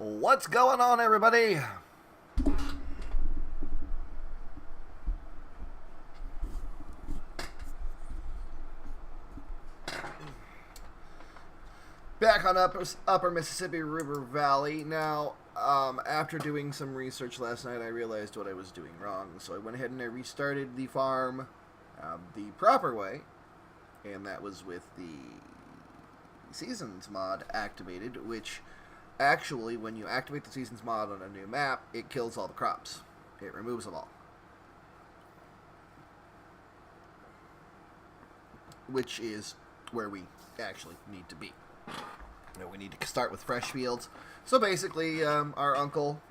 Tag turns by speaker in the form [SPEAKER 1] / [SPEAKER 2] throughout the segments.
[SPEAKER 1] What's going on, everybody? Back on upper Mississippi River Valley. Now, after doing some research last night, I realized what I was doing wrong. So I went ahead and I restarted the farm the proper way. And that was with the Seasons mod activated, which actually, when you activate the Seasons mod on a new map, it kills all the crops. It removes them all. Which is where we actually need to be. We need to start with fresh fields. So basically, our uncle,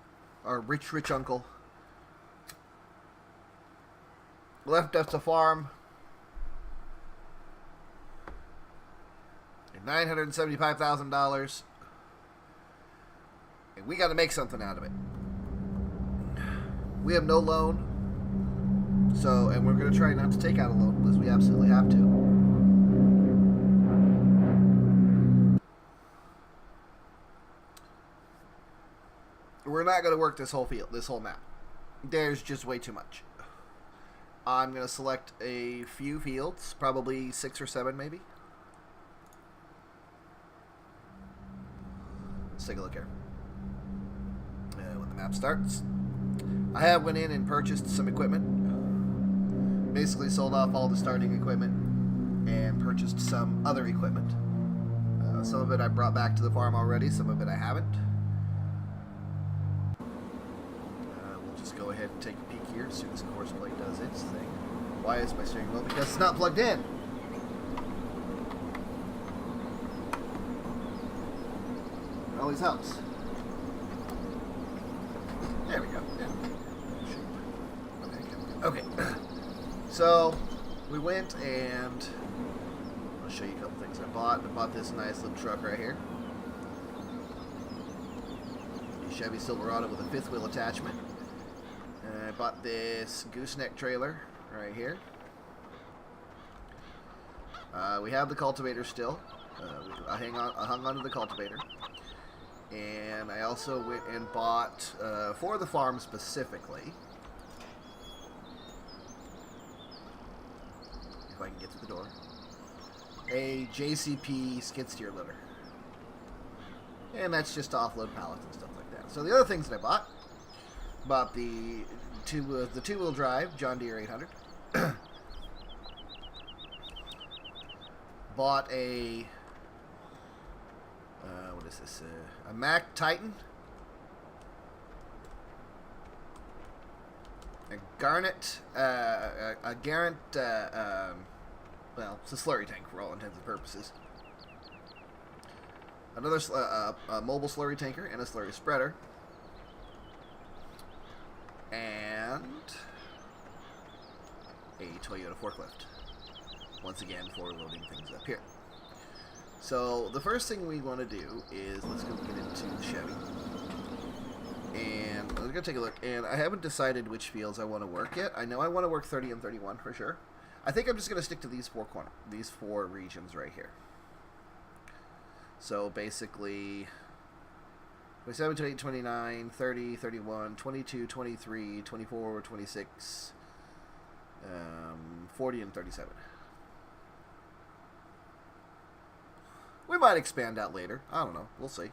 [SPEAKER 1] our rich uncle, left us a farm at $975,000, and we got to make something out of it. We have no loan, and we're going to try not to take out a loan because we absolutely have to. We're not going to work this whole field, this whole map. There's just way too much. I'm going to select a few fields, probably 6 or 7 maybe. Let's take a look here. When the map starts, I have went in and purchased some equipment. Basically sold off all the starting equipment and purchased some other equipment. Some of it I brought back to the farm already, some of it I haven't. Go ahead and take a peek here as soon as Courseplay does its thing. Why is my steering wheel? Because it's not plugged in. It always helps. There we go. Yeah. Okay. So we went and I'll show you a couple things I bought. I bought this nice little truck right here. A Chevy Silverado with a 5th wheel attachment. I bought this gooseneck trailer right here. We have the cultivator still. I hung on to the cultivator. And I also went and bought, for the farm specifically, if I can get through the door, a JCP skid steer loader. And that's just to offload pallets and stuff like that. So the other things that I bought the two-wheel drive John Deere 800. Bought a what is this? A Mack Titan. A Garnet. A Garant. Well, it's a slurry tank for all intents and purposes. Another a mobile slurry tanker and a slurry spreader. And a Toyota forklift. Once again, for loading things up here. So the first thing we want to do is let's go get into the Chevy. And let's go take a look. And I haven't decided which fields I want to work yet. I know I want to work 30 and 31 for sure. I think I'm just going to stick to these four regions right here. So basically 27, 28, 29, 30, 31, 22, 23, 24, 26, 40, and 37. We might expand out later. I don't know. We'll see.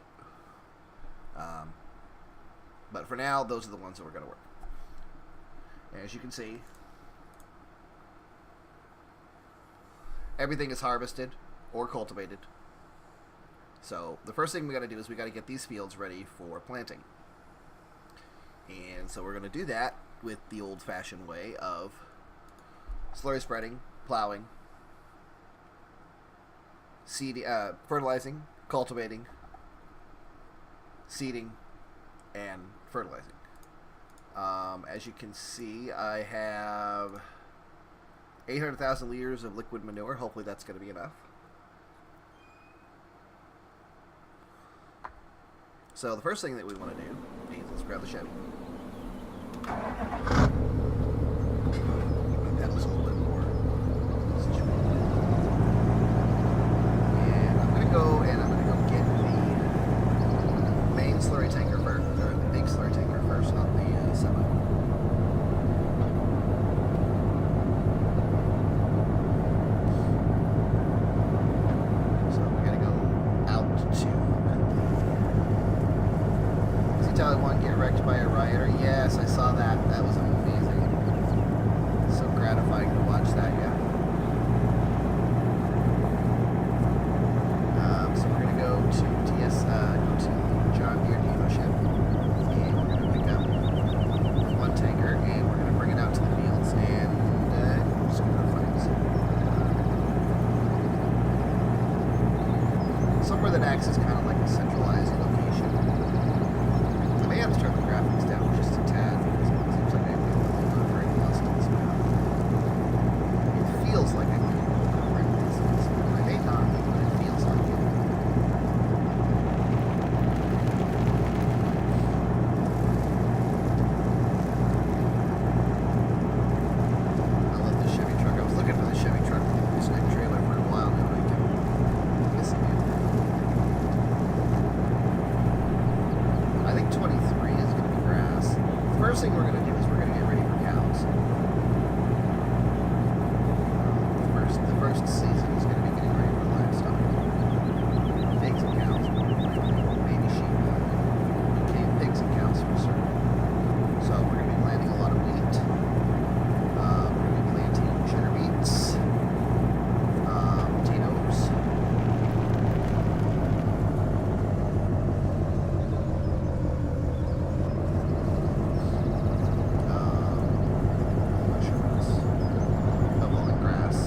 [SPEAKER 1] But for now, those are the ones that we're going to work. As you can see, everything is harvested or cultivated. So the first thing we got to do is we got to get these fields ready for planting. And so we're going to do that with the old-fashioned way of slurry spreading, plowing, seeding, fertilizing, cultivating, seeding, and fertilizing. As you can see, I have 800,000 liters of liquid manure. Hopefully that's going to be enough. So the first thing that we want to do is let's grab the Chevy. That was a little bit more. And I'm going to go get the main slurry tanker acts as kind of like a centralized location. I may have to turn the graphics down just a tad because it seems like I'm not very lost in this map. It feels like I'm getting over in distance. I may not, but it feels like it. I love the Chevy truck. I was looking for the Chevy truck with the gooseneck trailer for a while now. I kept missing it. I think 23 is going to be grass. The first thing we're going to do is we're going to get ready for cows. The first season is going to be getting ready for livestock. Pigs and cows, maybe sheep, pigs and cows for certain. So we're going to be planting a lot of wheat. We're going to be planting cheddar beets, potatoes. Mushrooms. Oh, and grass.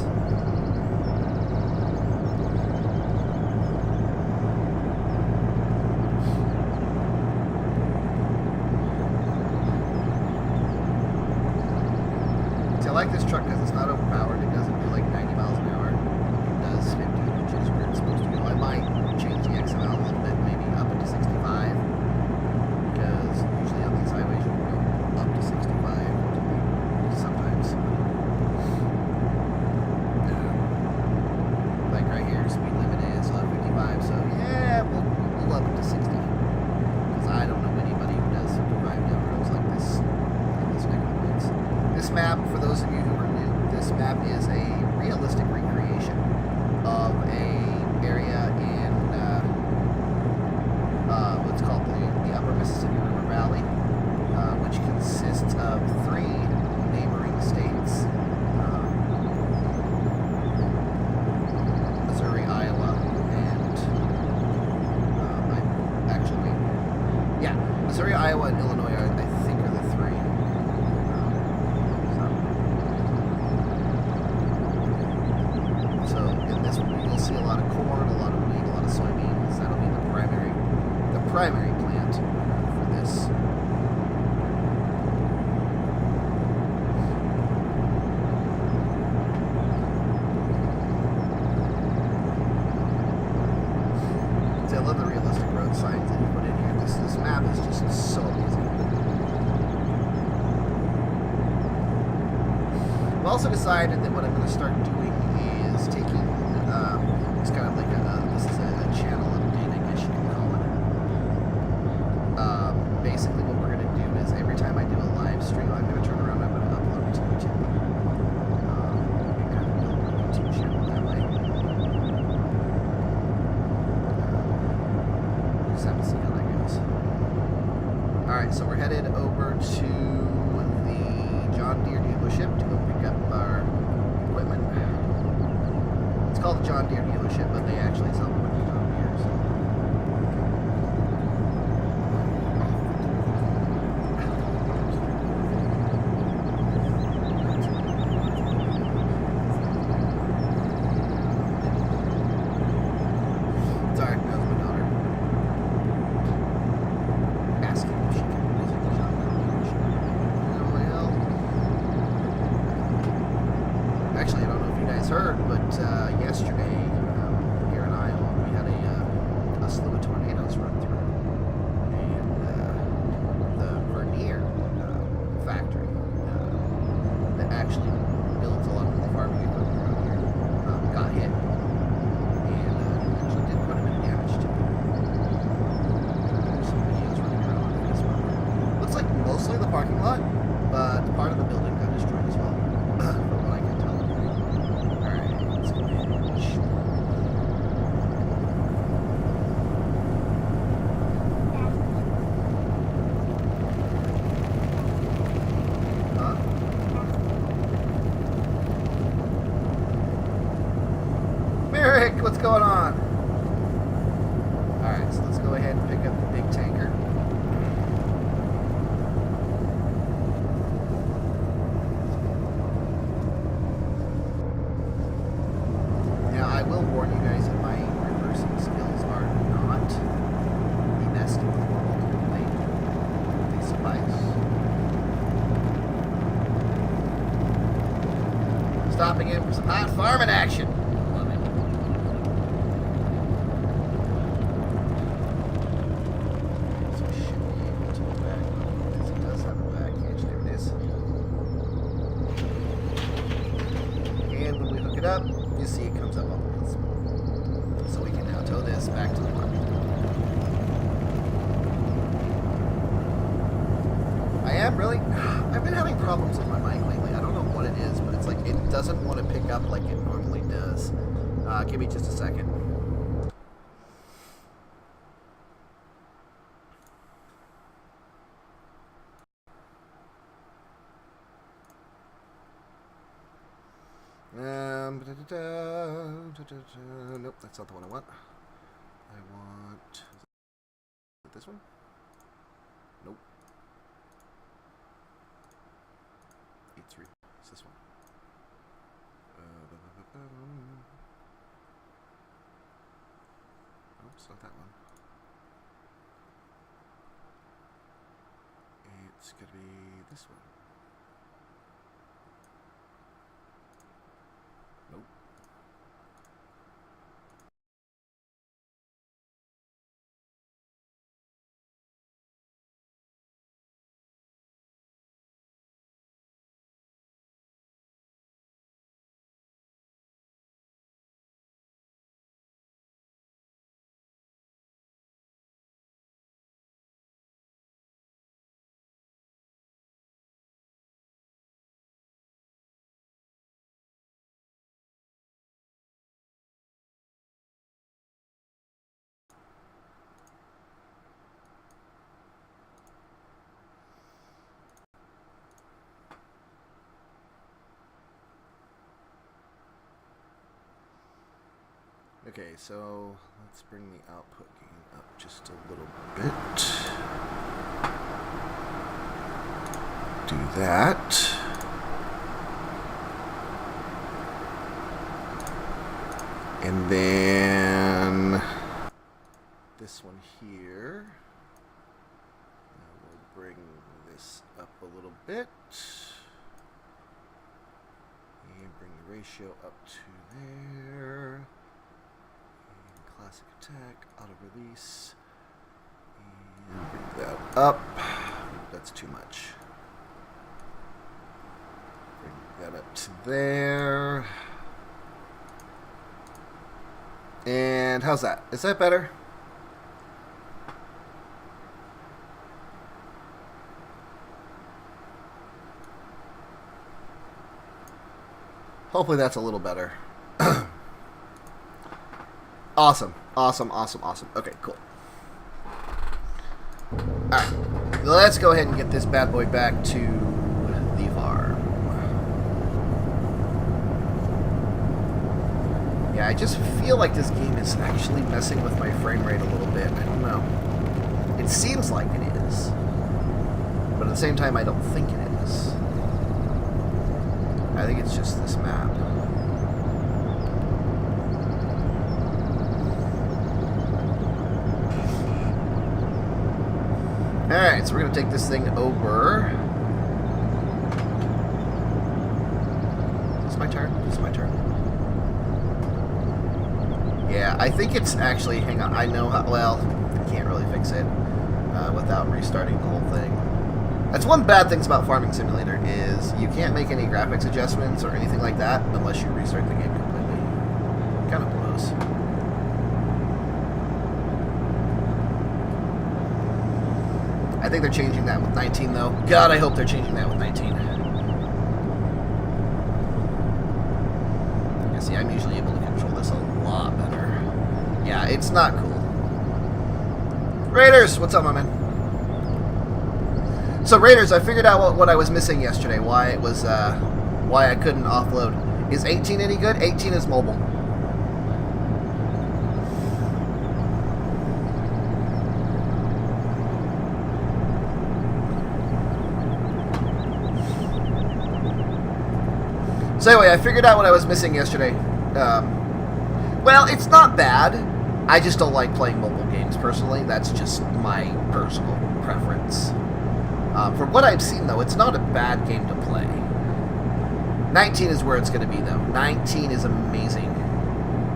[SPEAKER 1] See, I like this truck because it's not overpowered. It doesn't do like 90 miles an hour. It does 50, which is where it's supposed to go. I might change the XML a little bit, maybe up it to 65. Because usually on these highways you can go up to 65 sometimes. Like right here, speed limit is 55, so yeah, we'll up it to 60. Because I don't know anybody who does 55 down roads like this in this neck of the woods. This map, for those of you who are new, this map is a realistic recreation of a area in what's called the Upper Mississippi River Valley, which consists of 3 neighboring states: Missouri, Iowa, and Missouri, Iowa, and Illinois I think are the 3. So in this one you'll see a lot of corn, a lot of wheat, a lot of soybeans. That'll be the primary plant for this. See, I love the realistic road signs that you put in here. This map is just so amazing. I've also decided that what I'm going to start doing is taking, it's kind of like this is a channel update, I guess you can call it. Basically what we're going to do is every time I do a live stream, I'm going to turn around and I'm going to upload it to YouTube. And kind of build a YouTube channel that way. Just have to see how that goes. Alright, so we're headed over to the John Deere dealership to go pick up our equipment. It's called the John Deere dealership, but they actually sell equipment John Deere. So. Sorry, that was my daughter. Asking if she can visit the John Deere dealership. Well, actually, I don't know if you guys heard, but yesterday here in Iowa, we had a slew of tornadoes run through, and the Vernier factory that actually builds a lot of the farming equipment around here got hit, and actually did quite a bit of damage to it. There's some videos running around on Facebook. Looks like mostly the parking lot, but part of the building got destroyed as well, from what I can tell. Alright, let's go ahead and Merrick, what's going on? Alright, so let's go ahead and pick up the big tanker. Now, I will warn you guys that my reversing skills are not it up, you see it comes up on the wheels. So we can now tow this back to the park. I've been having problems with my mic lately. I don't know what it is, but it's like it doesn't want to pick up like it normally does. Give me just a second. Nope, that's not the one I want. I want this one. Nope. 8.3. It's this one. Oops, not that one. It's gonna be this one. Nope. Okay, so let's bring the output gain up just a little bit. Do that. And then this one here. Now we'll bring this up a little bit. And bring the ratio up to there. Classic attack, auto release, and bring that up. That's too much. Bring that up to there. And how's that? Is that better? Hopefully that's a little better. Awesome. Okay, cool. Alright, let's go ahead and get this bad boy back to the farm. Yeah, I just feel like this game is actually messing with my frame rate a little bit. I don't know. It seems like it is. But at the same time, I don't think it is. I think it's just this map. Alright, so we're going to take this thing over. Is this my turn? This is my turn. Yeah, I think it's actually, hang on, I know how, well, I can't really fix it without restarting the whole thing. That's one bad thing about Farming Simulator is you can't make any graphics adjustments or anything like that unless you restart the game completely. Kind of blows. I think they're changing that with 19, though. God, I hope they're changing that with 19. You see, I'm usually able to control this a lot better. Yeah, it's not cool. Raiders, what's up, my man? So, Raiders, I figured out what I was missing yesterday. Why it was, why I couldn't offload. Is 18 any good? 18 is mobile. So anyway, I figured out what I was missing yesterday. Well, it's not bad. I just don't like playing mobile games, personally. That's just my personal preference. From what I've seen, though, it's not a bad game to play. 19 is where it's going to be, though. 19 is amazing.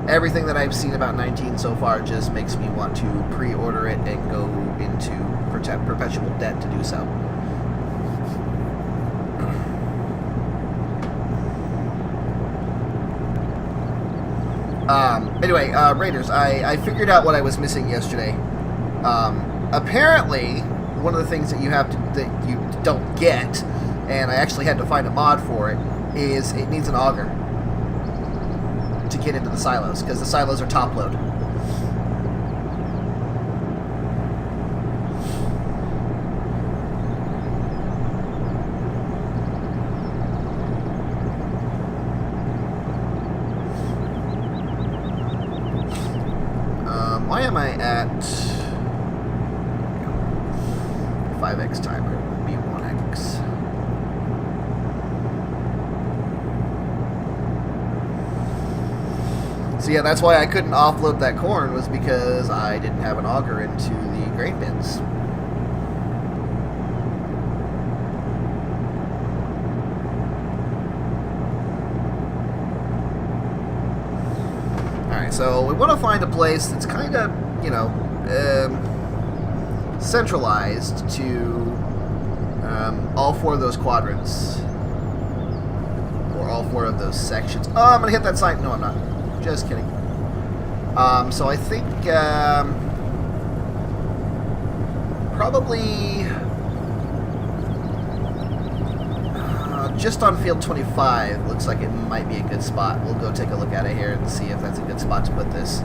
[SPEAKER 1] Everything that I've seen about 19 so far just makes me want to pre-order it and go into perpetual debt to do so. Anyway, Raiders, I figured out what I was missing yesterday. Apparently, one of the things that that you don't get, and I actually had to find a mod for it, is it needs an auger to get into the silos, because the silos are top load. Why am I at 5x timer? It would be 1x. So yeah, that's why I couldn't offload that corn, was because I didn't have an auger into the grain bins. So we want to find a place that's kind of, you know, centralized to all 4 of those quadrants. Or all 4 of those sections. Oh, I'm going to hit that sign. No, I'm not. Just kidding. So I think probably just on field 25 looks like it might be a good spot. We'll go take a look at it here and see if that's a good spot to put this.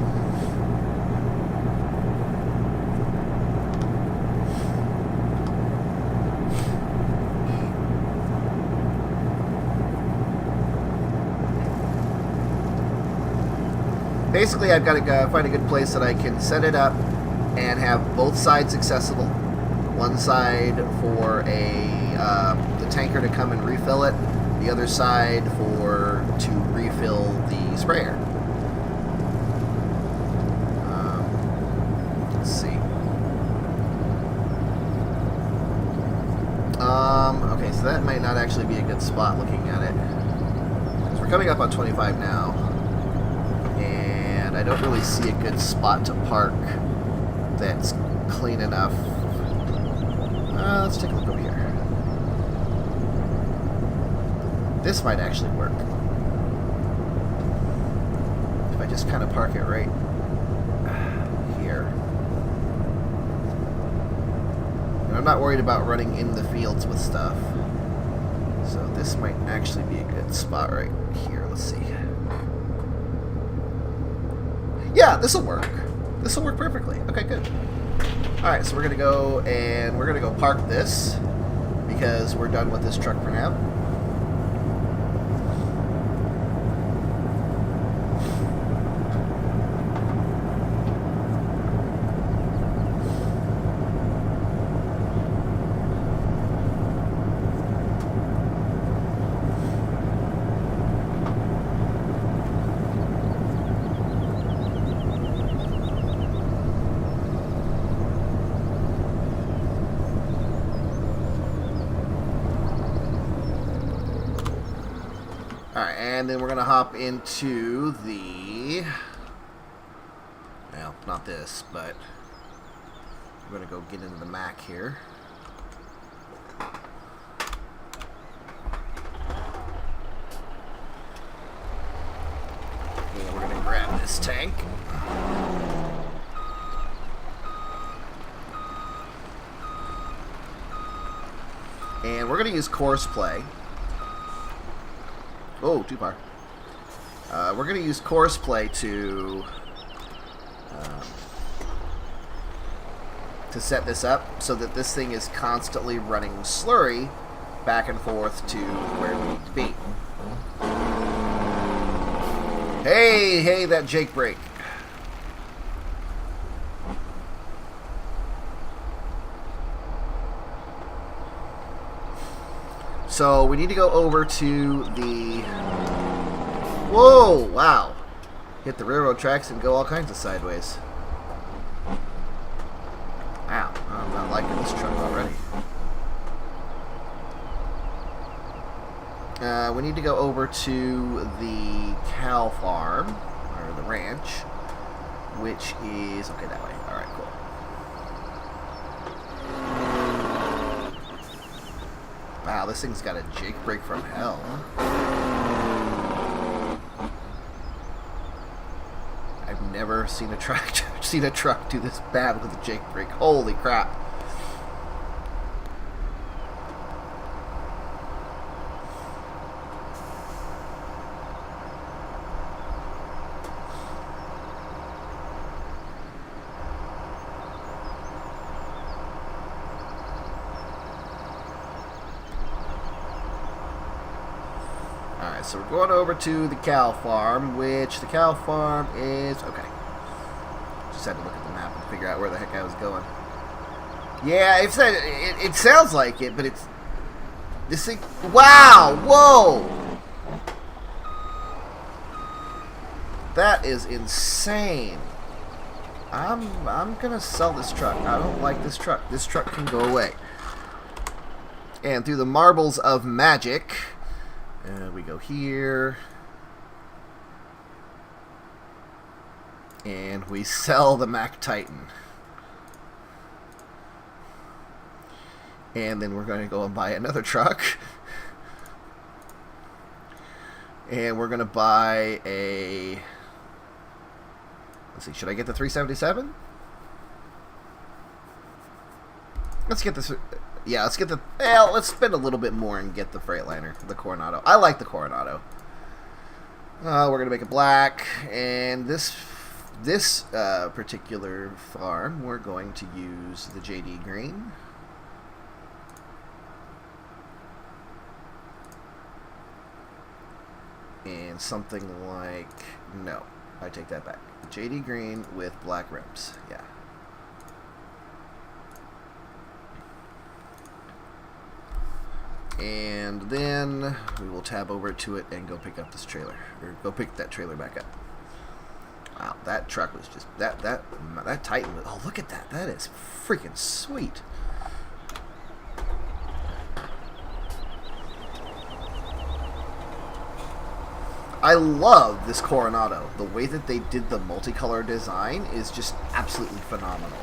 [SPEAKER 1] Basically, I've got to find a good place that I can set it up and have both sides accessible. One side for the tanker to come and refill it, the other side to refill the sprayer. Let's see. Okay, so that might not actually be a good spot looking at it. Because we're coming up on 25 now, and I don't really see a good spot to park that's clean enough. Let's take a look over here. This might actually work. If I just kind of park it right here. And I'm not worried about running in the fields with stuff. So this might actually be a good spot right here. Let's see. Yeah, this will work. This will work perfectly. Okay, good. Alright, so we're going to go and we're going to go park this because we're done with this truck for now. Alright, and then we're going to hop into the... Well, not this, but... We're going to go get into the Mac here. And we're going to grab this tank. And we're going to use course play. Oh, 2-par. We're going to use course play to set this up so that this thing is constantly running slurry back and forth to where we need to be. Hey, that Jake brake. So we need to go over to the... Whoa, wow. Hit the railroad tracks and go all kinds of sideways. Wow, I'm not liking this truck already. We need to go over to the cow farm, or the ranch, which is... Okay, that way. Alright, cool. Wow, this thing's got a Jake brake from hell. never seen a truck do this bad with a Jake brake. Holy crap. Alright, so we're going over to the cow farm, which the cow farm is... Okay. Just had to look at the map and figure out where the heck I was going. Yeah, it sounds like it, but it's... This thing... Wow! Whoa! That is insane. I'm gonna sell this truck. I don't like this truck. This truck can go away. And through the marbles of magic... we go here. And we sell the Mack Titan. And then we're going to go and buy another truck. And we're going to buy a... Let's see, should I get the 377? Let's get this... Yeah, let's get the... Well, let's spend a little bit more and get the Freightliner, the Coronado. I like the Coronado. We're going to make it black. And this particular farm, we're going to use the JD green. And something like... No, I take that back. JD green with black rims. Yeah. And then we will tab over to it and go pick up this trailer. Or go pick that trailer back up. Wow, that truck was just... That Titan was... Oh, look at that. That is freaking sweet. I love this Coronado. The way that they did the multicolor design is just absolutely phenomenal.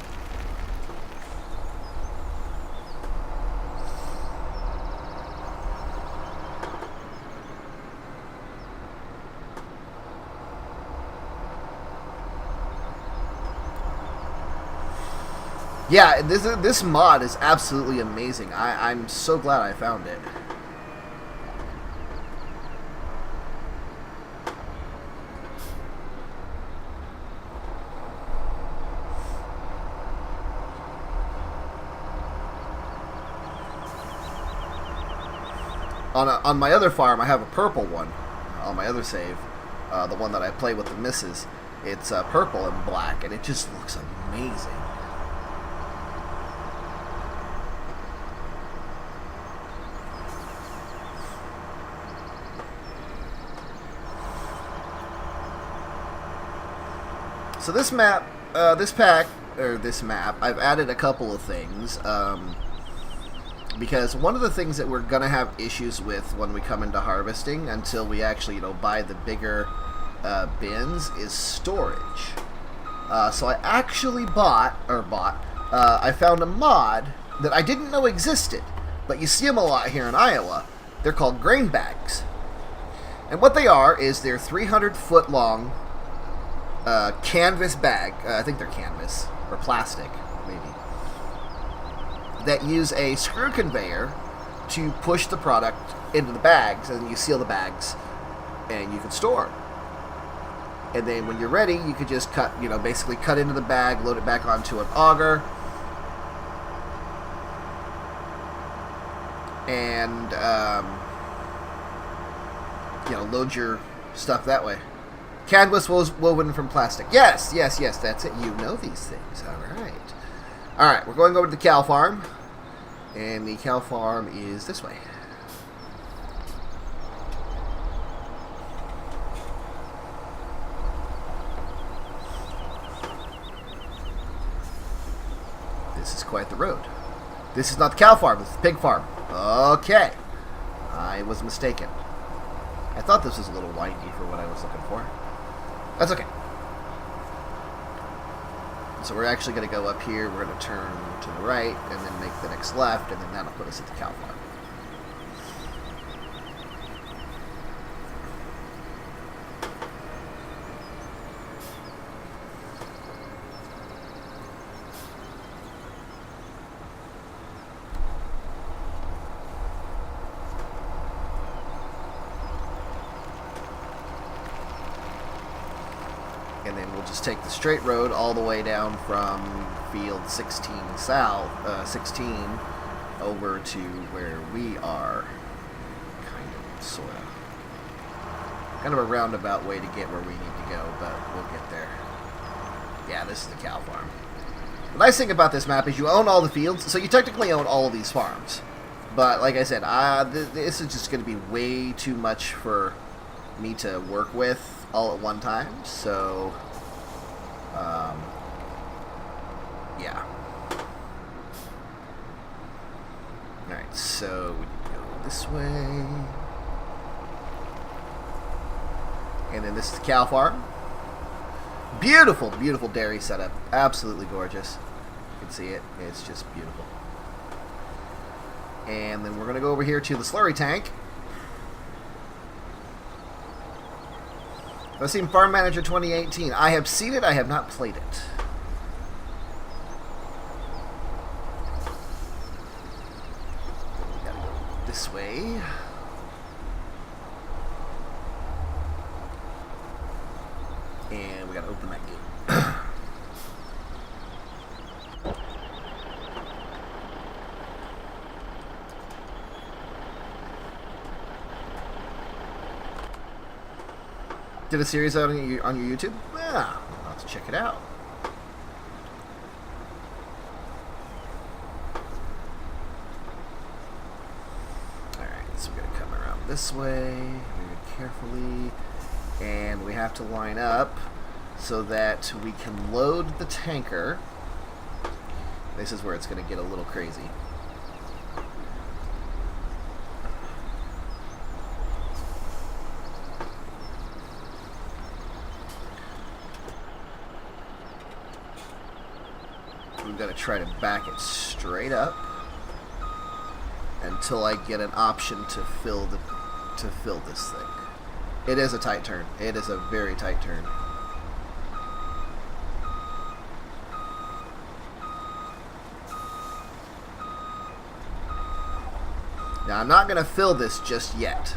[SPEAKER 1] Yeah, this mod is absolutely amazing. I'm so glad I found it. On my other farm, I have a purple one. On my other save, the one that I play with the missus, it's purple and black, and it just looks amazing. So this map, this map, I've added a couple of things. Because one of the things that we're going to have issues with when we come into harvesting, until we actually, buy the bigger bins, is storage. So I actually I found a mod that I didn't know existed, but you see them a lot here in Iowa. They're called grain bags. And what they are is they're 300-foot long canvas bag. I think they're canvas, or plastic, maybe. That use a screw conveyor to push the product into the bags, and you seal the bags, and you can store. And then when you're ready, you could just cut, basically cut into the bag, load it back onto an auger, and load your stuff that way. Canvas was woven from plastic. Yes, that's it. You know these things. All right, we're going over to the cow farm. And the cow farm is this way. This is quite the road. This is not the cow farm, this is the pig farm. Okay. I was mistaken. I thought this was a little windy for what I was looking for. That's okay. So we're actually going to go up here, we're going to turn to the right, and then make the next left, and then that'll put us at the cow farm. And then we'll just take the straight road all the way down from field 16 south, 16 over to where we are. Kind of, sort of. Kind of a roundabout way to get where we need to go, but we'll get there. Yeah, this is the cow farm. The nice thing about this map is you own all the fields, so you technically own all of these farms. But like I said, this is just going to be way too much for me to work with all at one time, so yeah. Alright, so we need to go this way. And then this is the cow farm. Beautiful, beautiful dairy setup. Absolutely gorgeous. You can see it. It's just beautiful. And then we're going to go over here to the slurry tank. I've seen Farm Manager 2018. I have seen it. I have not played it. We gotta go this way. And we gotta open that gate. Did a series out on your YouTube? Yeah, I'll have to check it out. Alright, so we're gonna come around this way very carefully. And we have to line up so that we can load the tanker. This is where it's going to get a little crazy. We've got to try to back it straight up until I get an option to fill this thing. It is a tight turn. It is a very tight turn. Now, I'm not going to fill this just yet.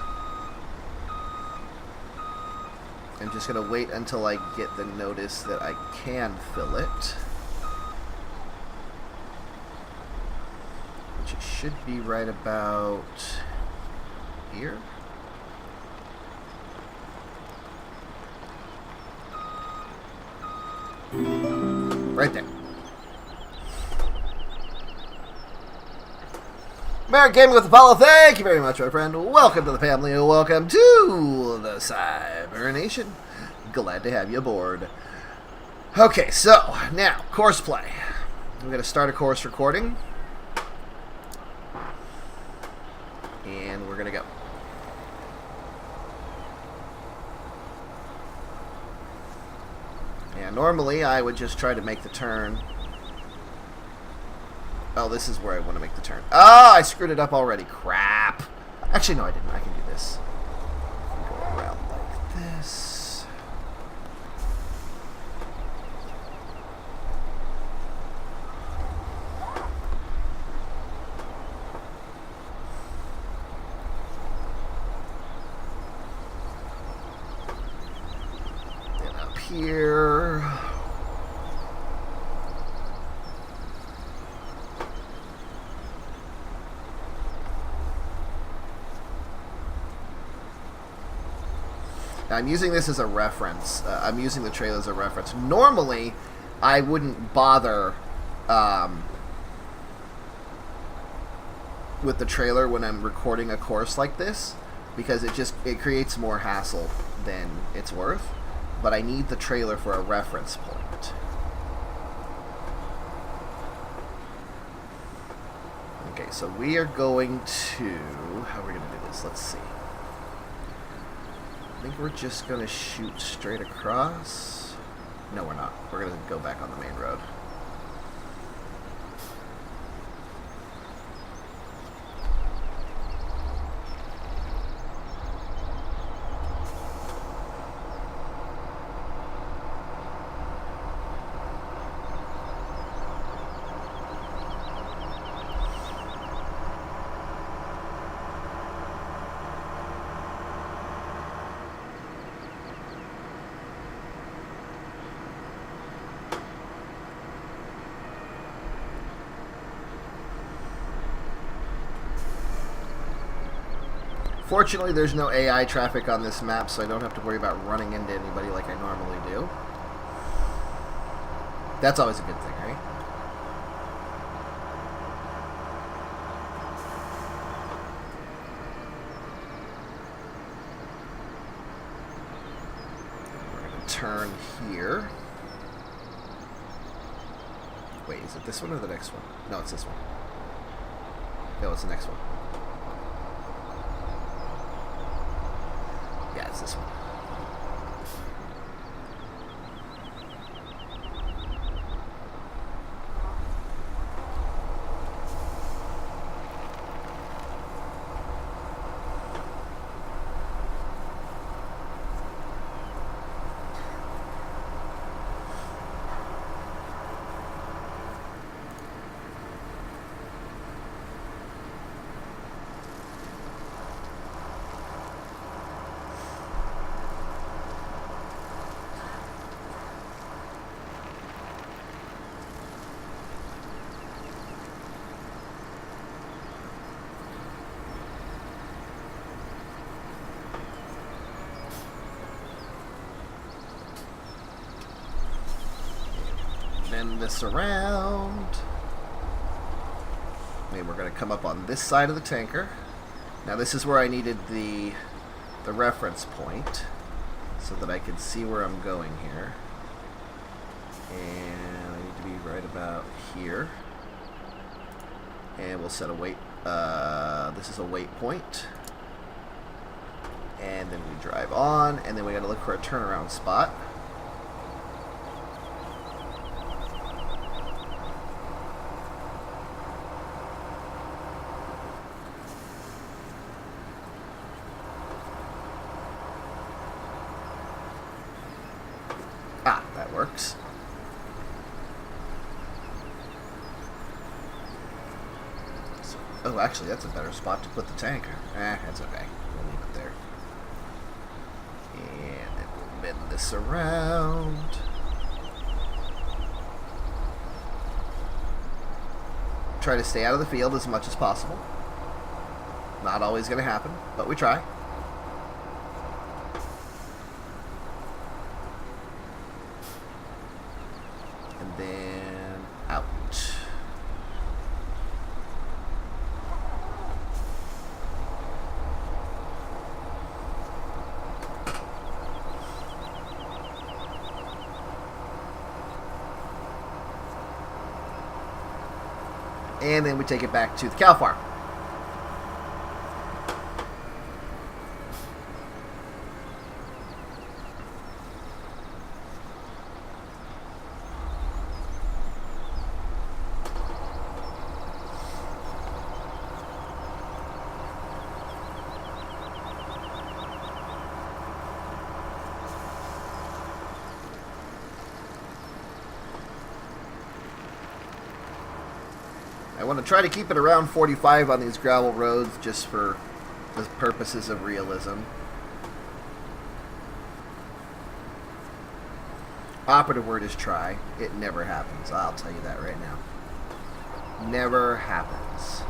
[SPEAKER 1] I'm just going to wait until I get the notice that I can fill it. Which it should be right about here. Right there. Merrick Gaming with Apollo, thank you very much, my friend. Welcome to the family, and welcome to the Cyber Nation. Glad to have you aboard. Okay, so, now, course play. I'm going to start a course recording. And we're going to go. Yeah, normally I would just try to make the turn. Oh, this is where I want to make the turn. Oh, I screwed it up already. Crap. Actually, no, I didn't. I can do this. Go around like this. And up here. Now, I'm using this as a reference. I'm using the trailer as a reference. Normally, I wouldn't bother with the trailer when I'm recording a course like this, because it creates more hassle than it's worth. But I need the trailer for a reference point. Okay, so we are going to... How are we going to do this? Let's see. I think we're just going to shoot straight across. No, we're not. We're going to go back on the main road. Fortunately, there's no AI traffic on this map, so I don't have to worry about running into anybody like I normally do. That's always a good thing, right? We're going to turn here. Wait, is it this one or the next one? No, it's this one. No, it's the next one. Yeah, it's this one. Bend this around. And we're going to come up on this side of the tanker. Now this is where I needed the reference point so that I could see where I'm going here. And I need to be right about here. And we'll set a wait. This is a wait point. And then we drive on, and then we got to look for a turnaround spot. Ah, that works. So, oh, actually, that's a better spot to put the tanker. That's okay. We'll leave it there. And then we'll bend this around. Try to stay out of the field as much as possible. Not always going to happen, but we try. And then out. And then we take it back to the cow farm. I want to try to keep it around 45 on these gravel roads just for the purposes of realism. Operative word is try. It never happens. I'll tell you that right now. Never happens.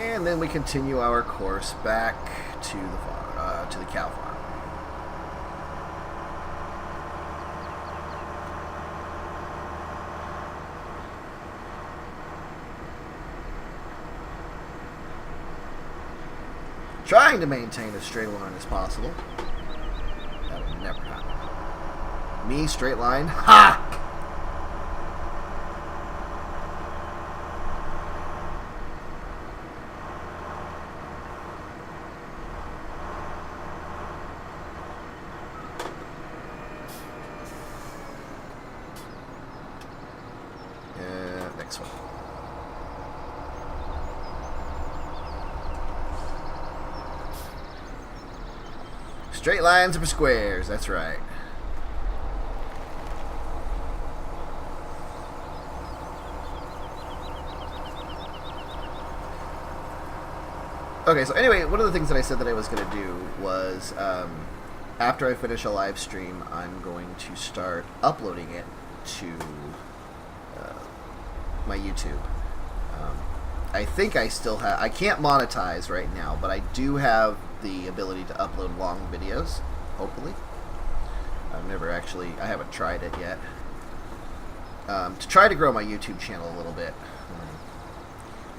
[SPEAKER 1] And then we continue our course back to the farm, to the cow farm. Trying to maintain as straight a line as possible. That would never happen. Me, straight line. Ha! Next one. Straight lines are for squares, that's right. Okay, so anyway, one of the things that I said that I was going to do was, after I finish a live stream, I'm going to start uploading it to my YouTube. I think I still have... I can't monetize right now, but I do have the ability to upload long videos, hopefully. I've never actually... I haven't tried it yet. To try to grow my YouTube channel a little bit.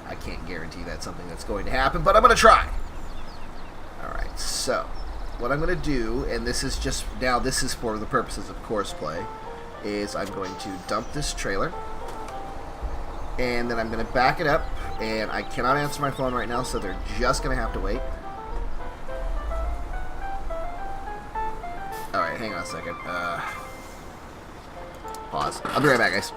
[SPEAKER 1] I can't guarantee that's something that's going to happen, but I'm going to try. Alright, so what I'm going to do, and this is just... Now, this is for the purposes of course play, is I'm going to dump this trailer, and then I'm going to back it up, and I cannot answer my phone right now, so they're just going to have to wait. Alright, hang on a second. Pause. I'll be right back, guys.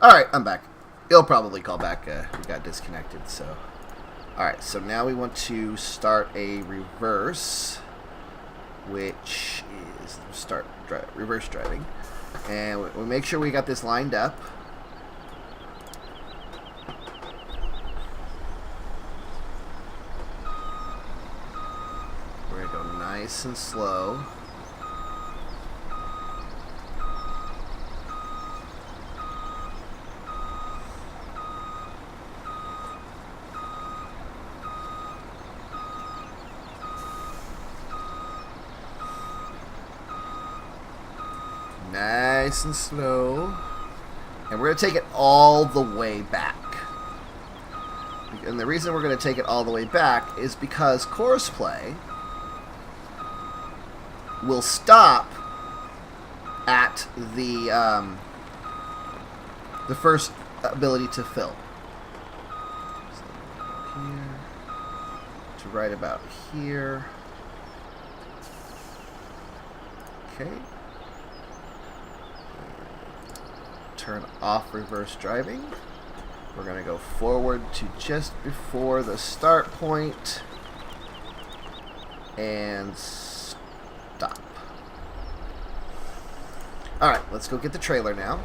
[SPEAKER 1] Alright, I'm back. It'll probably call back. We got disconnected, so... Alright, so now we want to start a reverse, which is reverse driving. And we make sure we got this lined up. We're going to go nice and slow. Nice and slow. And we're going to take it all the way back. And the reason we're going to take it all the way back is because course play will stop at the first ability to fill. So here to right about here. Okay. Turn off reverse driving. We're going to go forward to just before the start point and stop. Alright, let's go get the trailer now.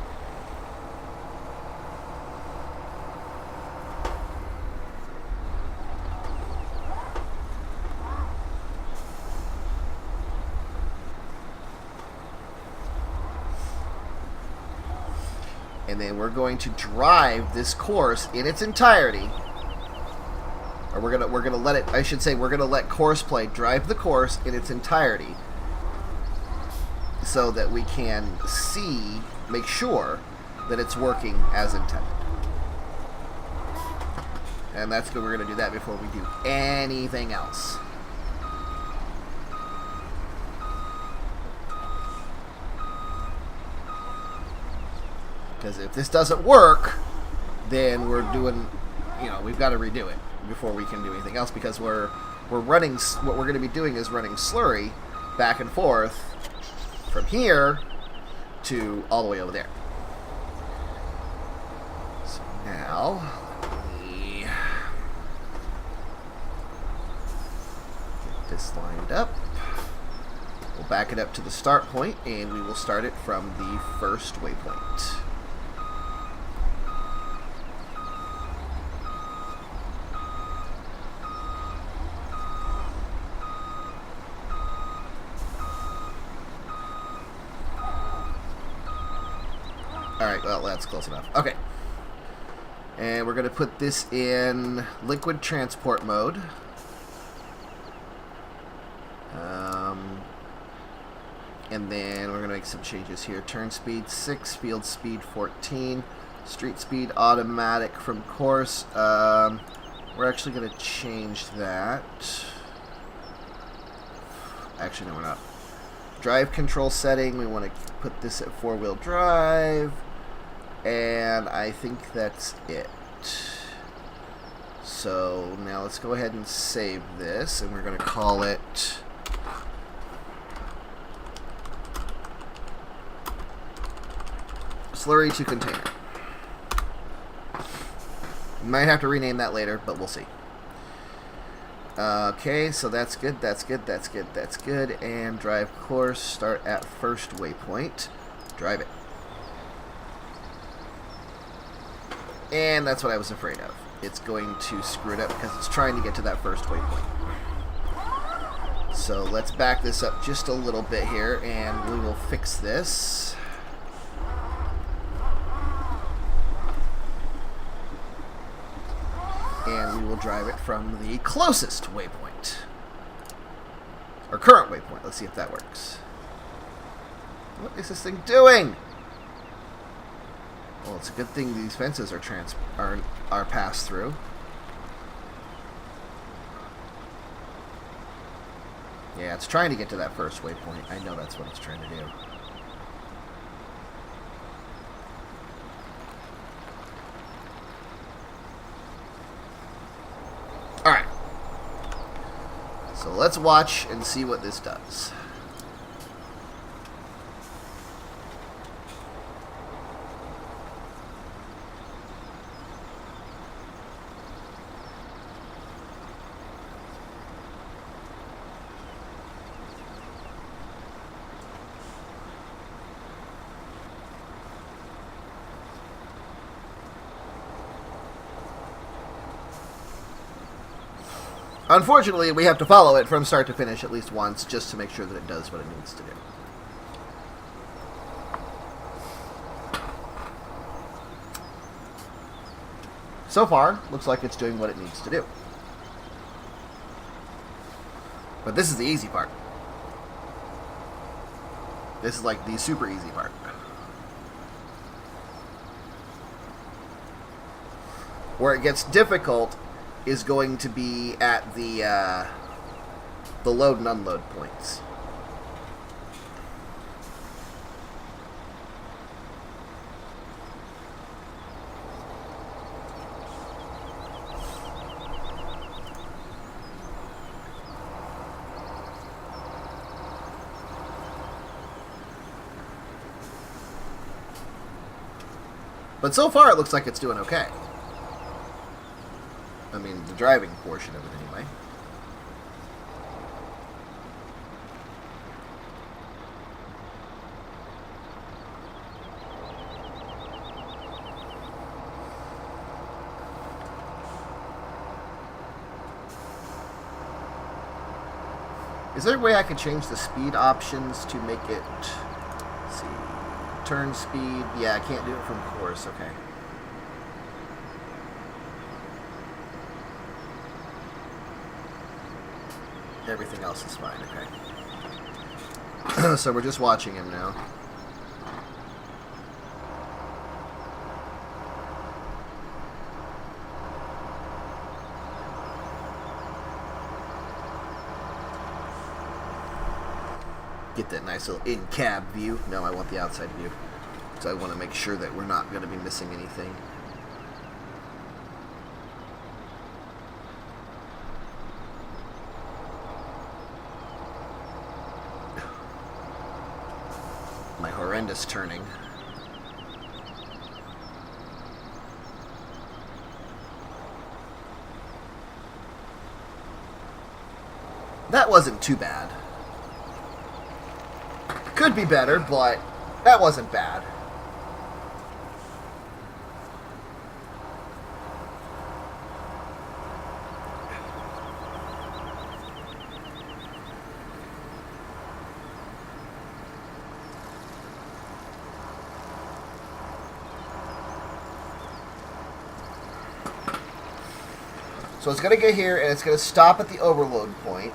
[SPEAKER 1] And then we're going to drive this course in its entirety. Or we're gonna let it, I should say, we're gonna let course play drive the course in its entirety, so that we can make sure that it's working as intended. And that's good. We're gonna do that before we do anything else. Because if this doesn't work, then we're doing, we've got to redo it before we can do anything else, because we're running, what we're going to be doing is running slurry back and forth from here to all the way over there. So now, let me get this lined up. We'll back it up to the start point, and we will start it from the first waypoint. Alright, well, that's close enough. Okay. And we're going to put this in liquid transport mode. And then we're going to make some changes here. Turn speed 6, field speed 14, street speed automatic from course. We're actually going to change that. Actually, no, we're not. Drive control setting, we want to put this at 4-wheel drive. And I think that's it. So now let's go ahead and save this, and we're going to call it Slurry to Container. Might have to rename that later, but we'll see. Okay, so that's good, that's good, that's good, that's good. And drive course, start at first waypoint. Drive it. And that's what I was afraid of. It's going to screw it up because it's trying to get to that first waypoint. So let's back this up just a little bit here, and we will fix this. And we will drive it from the closest waypoint. Or current waypoint. Let's see if that works. What is this thing doing? Well, it's a good thing these fences are passed through. Yeah, it's trying to get to that first waypoint. I know that's what it's trying to do. Alright. So let's watch and see what this does. Unfortunately, we have to follow it from start to finish at least once just to make sure that it does what it needs to do. So far, looks like it's doing what it needs to do. But this is the easy part. This is like the super easy part. Where it gets difficult is going to be at the load and unload points. But so far it looks like it's doing okay. I mean, the driving portion of it, anyway. Is there a way I could change the speed options to make it... Let's see... Turn speed... Yeah, I can't do it from course. Okay. Everything else is fine, okay. So we're just watching him now. Get that nice little in-cab view. No, I want the outside view. So I want to make sure that we're not going to be missing anything. My horrendous turning. That wasn't too bad. Could be better, but that wasn't bad. So it's going to get here, and it's going to stop at the overload point.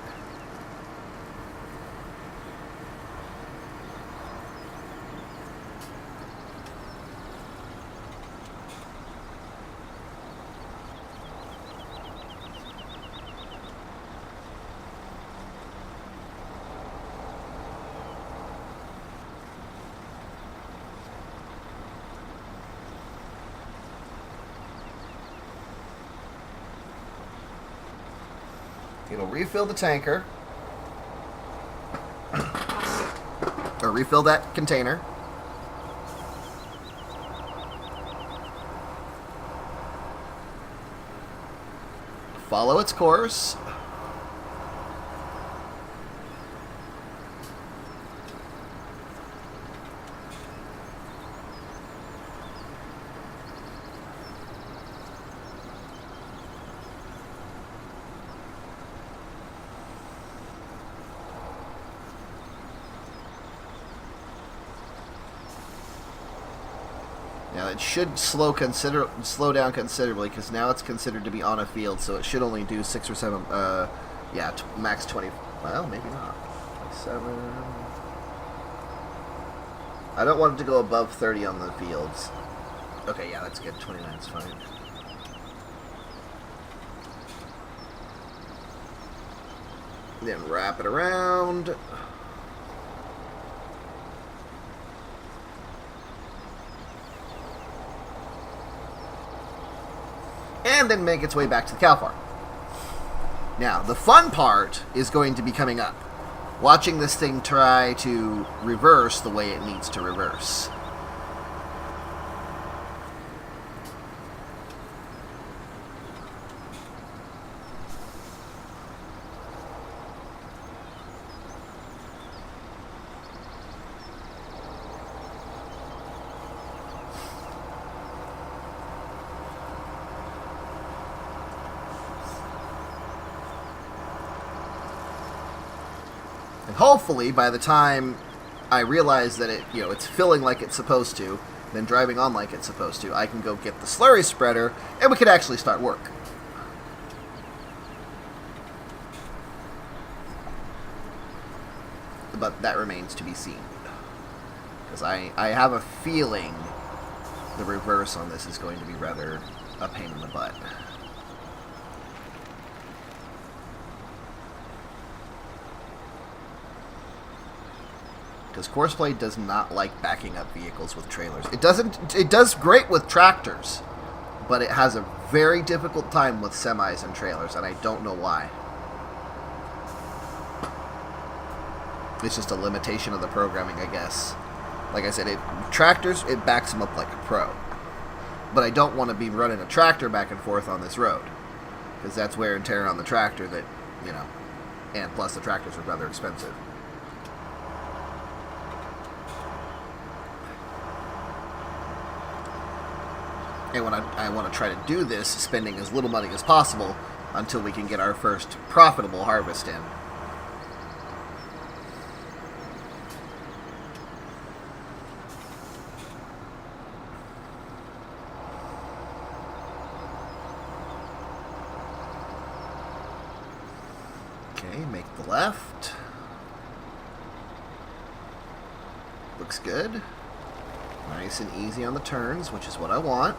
[SPEAKER 1] It'll refill the tanker. Or refill that container. Follow its course. Now it should slow down considerably because now it's considered to be on a field, so it should only do 6 or 7. Yeah, max 20. Well, maybe not. 7. I don't want it to go above 30 on the fields. Okay, yeah, that's good. 29 is fine. Then wrap it around. And then make its way back to the cow farm. Now, the fun part is going to be coming up. Watching this thing try to reverse the way it needs to reverse. Hopefully, by the time I realize that it's filling like it's supposed to, then driving on like it's supposed to, I can go get the slurry spreader, and we could actually start work. But that remains to be seen. Because I have a feeling the reverse on this is going to be rather a pain in the butt. Because Courseplay does not like backing up vehicles with trailers. It does great with tractors, but it has a very difficult time with semis and trailers, and I don't know why. It's just a limitation of the programming, I guess. Like I said, tractors, it backs them up like a pro. But I don't want to be running a tractor back and forth on this road, because that's wear and tear on the tractor that, and plus the tractors are rather expensive. And I want to try to do this, spending as little money as possible until we can get our first profitable harvest in. Okay, make the left. Looks good. Nice and easy on the turns, which is what I want.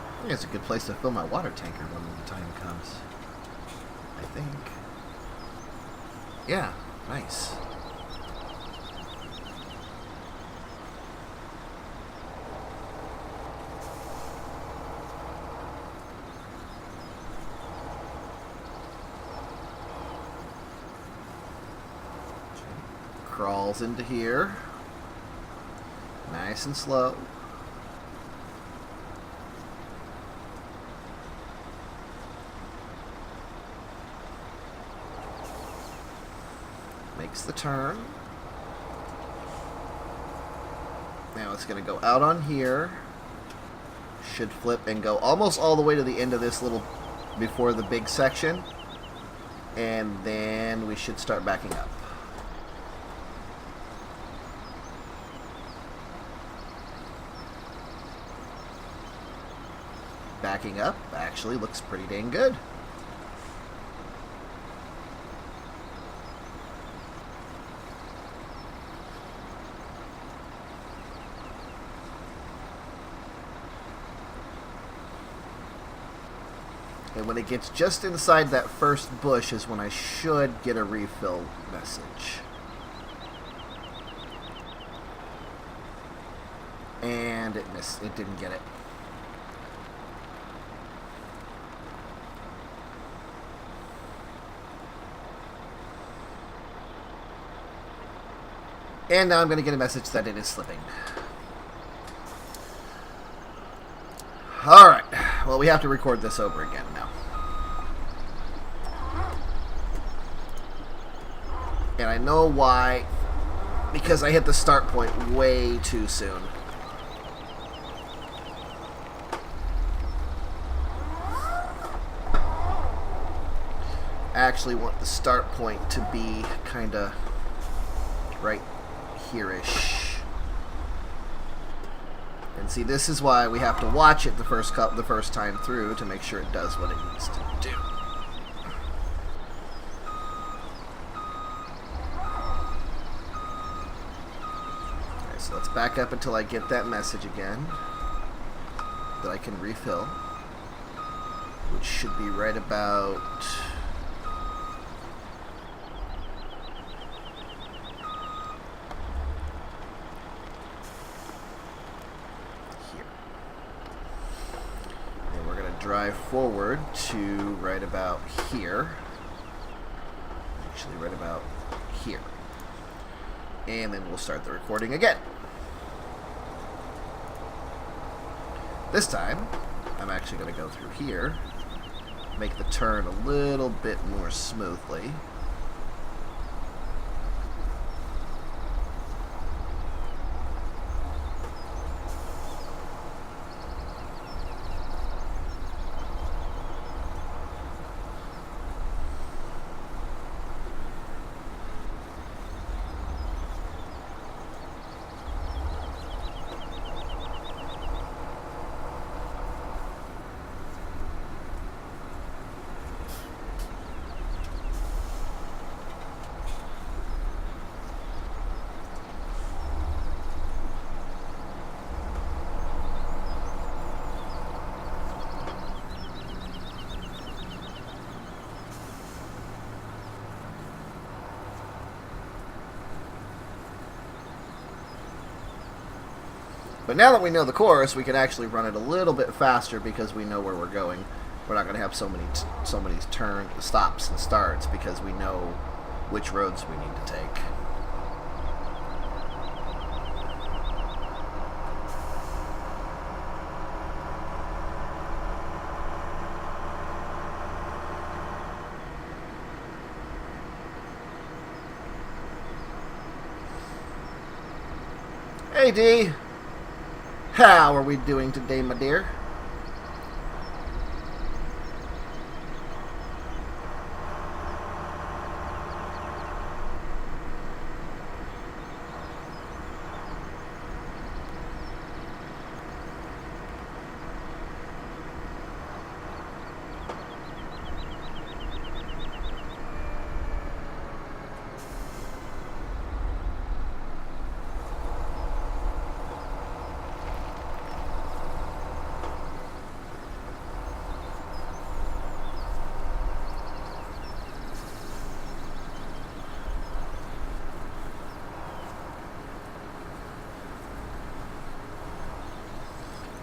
[SPEAKER 1] I think it's a good place to fill my water tanker when the time comes. I think. Yeah, nice. Crawls into here. Nice and slow. makes the turn. Now it's going to go out on here. Should flip and go almost all the way to the end of this little, before the big section. And then we should start backing up. Backing up actually looks pretty dang good. And when it gets just inside that first bush is when I should get a refill message. And it missed. It didn't get it. And now I'm going to get a message that it is slipping. Alright. Well, we have to record this over again now. And I know why. Because I hit the start point way too soon. I actually want the start point to be kind of right here-ish. And see, this is why we have to watch it the first time through to make sure it does what it needs to do. Okay, so let's back up until I get that message again that I can refill, which should be right about drive forward to right about here. Actually, right about here. And then we'll start the recording again. This time, I'm actually going to go through here, make the turn a little bit more smoothly. But now that we know the course, we can actually run it a little bit faster because we know where we're going. We're not going to have so many stops and starts because we know which roads we need to take. Hey, Dee. How are we doing today, my dear?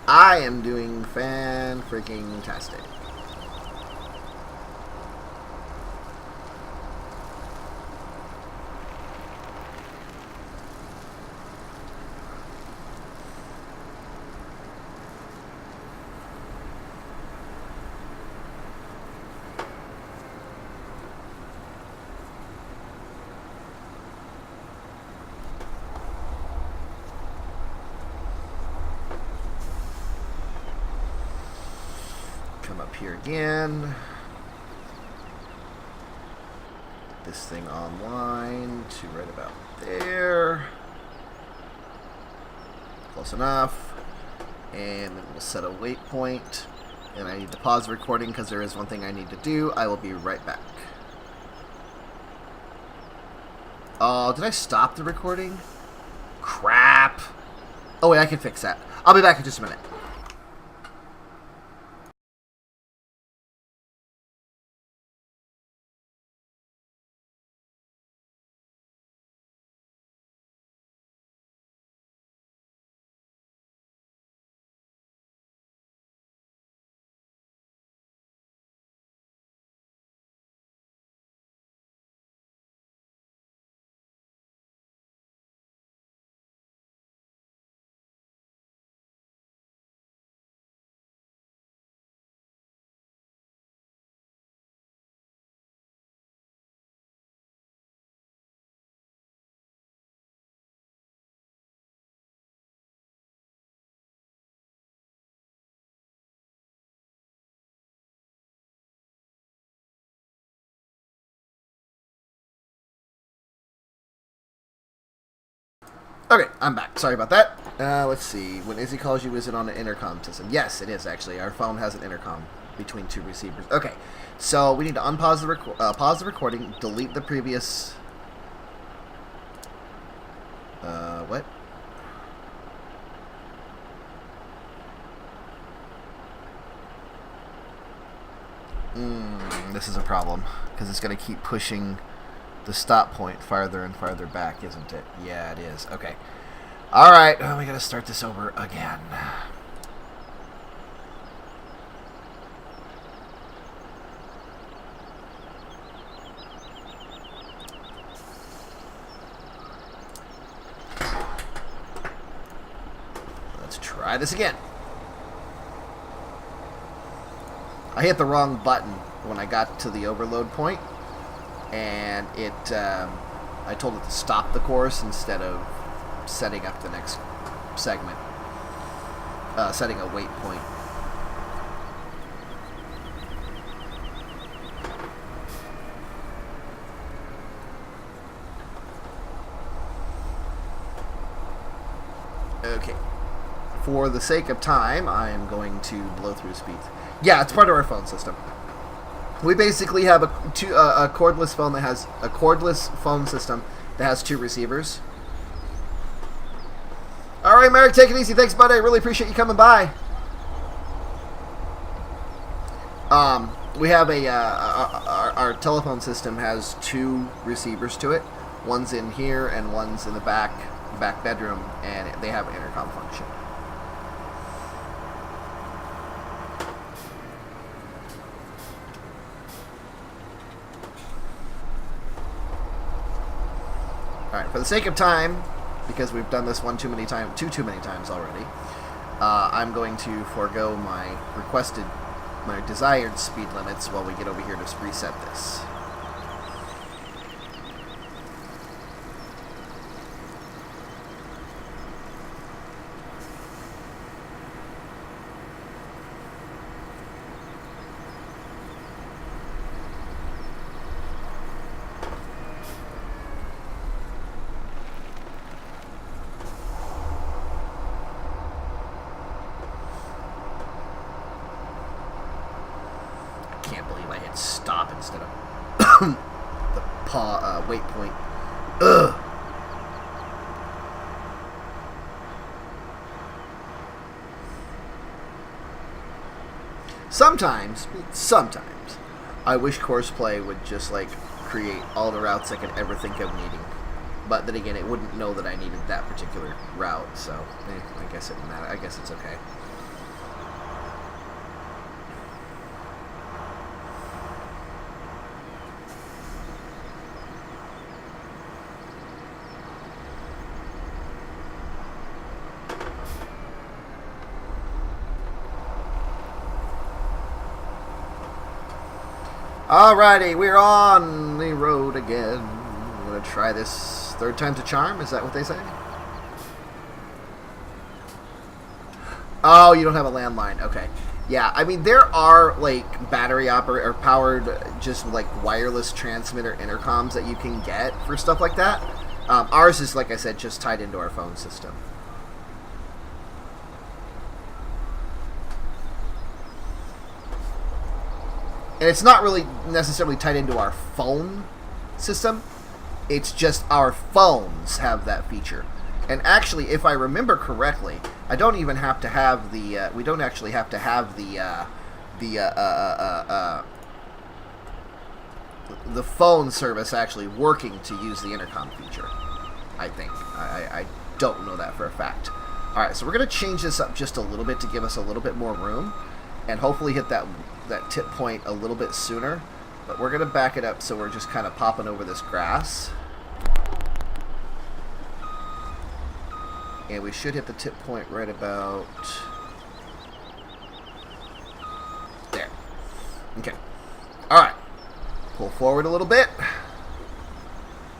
[SPEAKER 1] I am doing fan-freaking-tastic. up here again. This thing online to right about there. Close enough. And then we'll set a waypoint. And I need to pause the recording because there is one thing I need to do. I will be right back. Oh, did I stop the recording? Crap. Oh, wait, I can fix that. I'll be back in just a minute. Okay, I'm back. Sorry about that. Let's see. When Izzy calls you, is it on an intercom system? Yes, it is, actually. Our phone has an intercom between two receivers. Okay, so we need to unpause the pause the recording, delete the previous... what? This is a problem, because it's going to keep pushing the stop point farther and farther back, isn't it? Yeah, it is. Okay. Alright, well, we gotta start this over again. Let's try this again. I hit the wrong button when I got to the overload point. And it, I told it to stop the course instead of setting up the next segment, setting a waypoint. Okay. For the sake of time, I am going to blow through speeds. Yeah, it's part of our phone system. We basically have a cordless phone that has a cordless phone system that has two receivers. All right, Merrick, take it easy. Thanks, buddy. I really appreciate you coming by. We have our telephone system has two receivers to it. One's in here and one's in the back bedroom, and they have an intercom function. Alright, for the sake of time, because we've done this too many times already, I'm going to forego my desired speed limits while we get over here to reset this. Stop instead of the waypoint. Ugh. Sometimes, I wish Courseplay would just like create all the routes I could ever think of needing. But then again, it wouldn't know that I needed that particular route, so I guess it doesn't matter. I guess it's okay. Alrighty, we're on the road again. I'm gonna try this third time's a charm. Is that what they say? Oh, you don't have a landline. Okay. Yeah, I mean, there are, like, battery or powered, just, like, wireless transmitter intercoms that you can get for stuff like that. Ours is, like I said, just tied into our phone system. And it's not really necessarily tied into our phone system. It's just our phones have that feature. And actually, if I remember correctly, I don't even have to have the. We don't actually have to have the phone service actually working to use the intercom feature. I think. I don't know that for a fact. All right, so we're gonna change this up just a little bit to give us a little bit more room, and hopefully hit that tip point a little bit sooner. But we're gonna back it up so we're just kind of popping over this grass. And we should hit the tip point right about there. Okay. Alright. Pull forward a little bit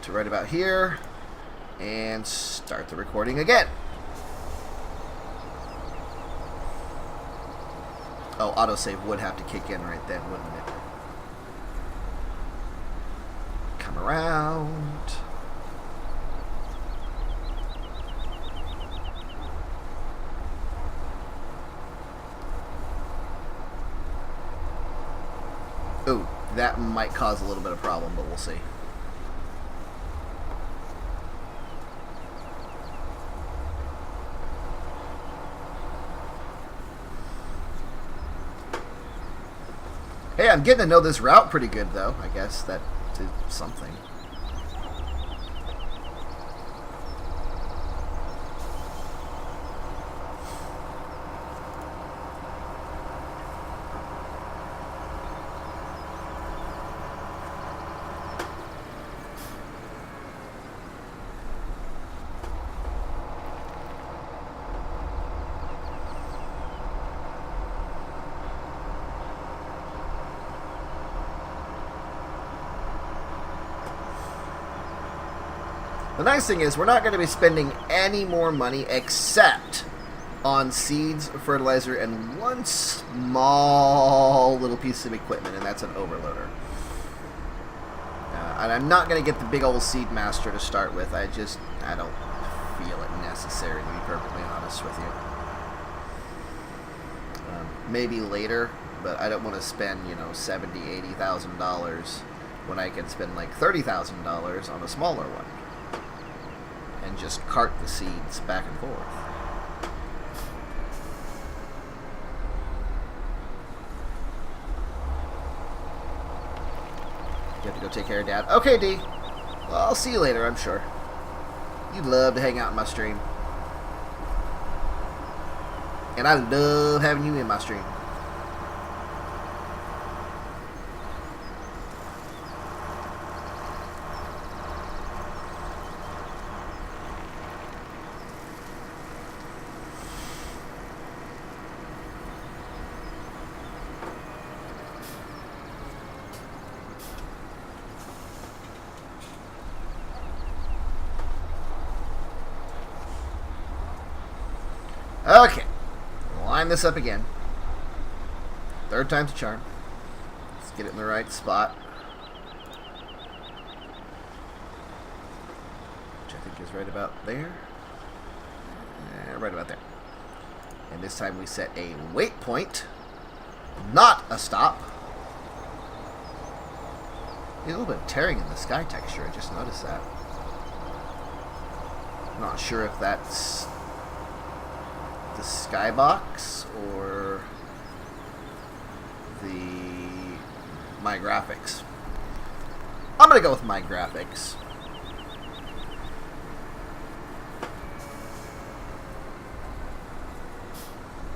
[SPEAKER 1] to right about here. And start the recording again. Oh, autosave would have to kick in right then, wouldn't it? Come around. Ooh, that might cause a little bit of problem, but we'll see. Hey, I'm getting to know this route pretty good, though. I guess that did something. The nice thing is we're not going to be spending any more money except on seeds, fertilizer, and one small little piece of equipment, and that's an overloader. And I'm not going to get the big old seed master to start with. I don't feel it necessary, to be perfectly honest with you. Maybe later, but I don't want to spend, $70,000, $80,000 when I can spend like $30,000 on a smaller one. And just cart the seeds back and forth. You have to go take care of Dad. Okay, D. Well, I'll see you later, I'm sure. You'd love to hang out in my stream. And I love having you in my stream. Okay, line this up again. Third time's a charm. Let's get it in the right spot. Which I think is right about there. Right about there. And this time we set a waypoint, not a stop. There's a little bit of tearing in the sky texture, I just noticed that. I'm not sure if that's the skybox or my graphics. I'm gonna go with my graphics.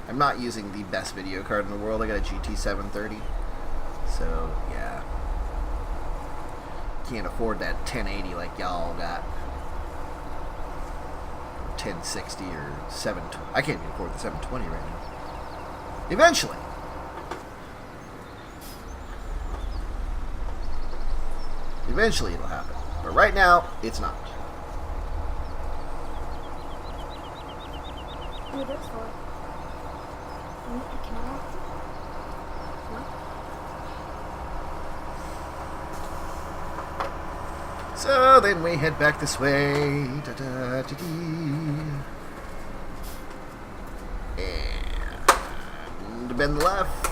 [SPEAKER 1] I'm not using the best video card in the world. I got a GT 730, so yeah, can't afford that 1080 like y'all got. 1060 or 720. I can't even afford the 720 right now. Eventually. Eventually it'll happen. But right now, it's not.
[SPEAKER 2] Who this for?
[SPEAKER 1] So then we head back this way. And bend left.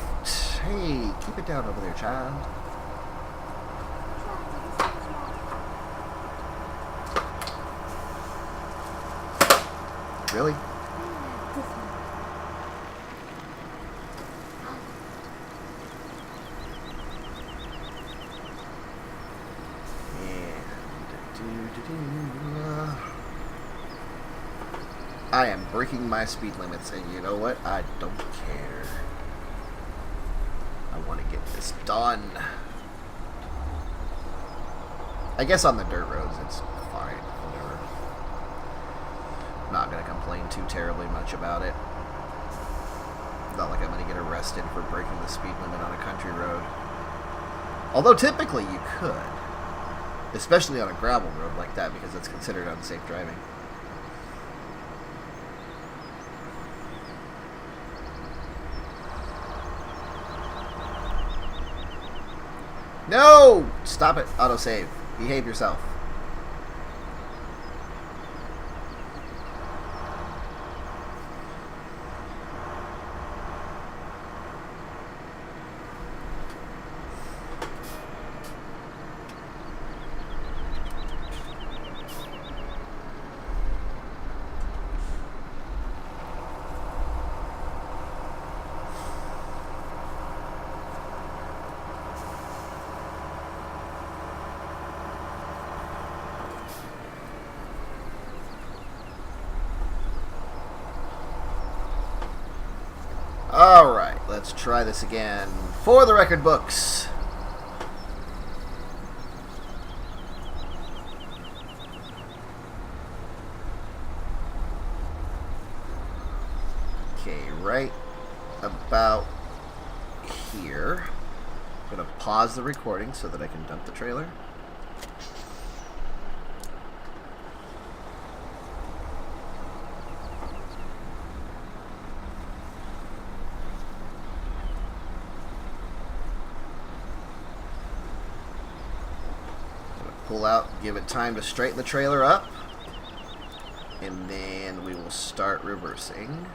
[SPEAKER 1] Hey, keep it down over there, child. Really? I am breaking my speed limits, and you know what? I don't care. I want to get this done. I guess on the dirt roads, it's fine. Whatever. Not going to complain too terribly much about it. Not like I'm going to get arrested for breaking the speed limit on a country road. Although typically you could. Especially on a gravel road like that, because it's considered unsafe driving. No! Stop it. Autosave. Behave yourself. Alright, let's try this again. For the record books. Okay, right about here. I'm going to pause the recording so that I can dump the trailer. Pull out, give it time to straighten the trailer up, and then we will start reversing.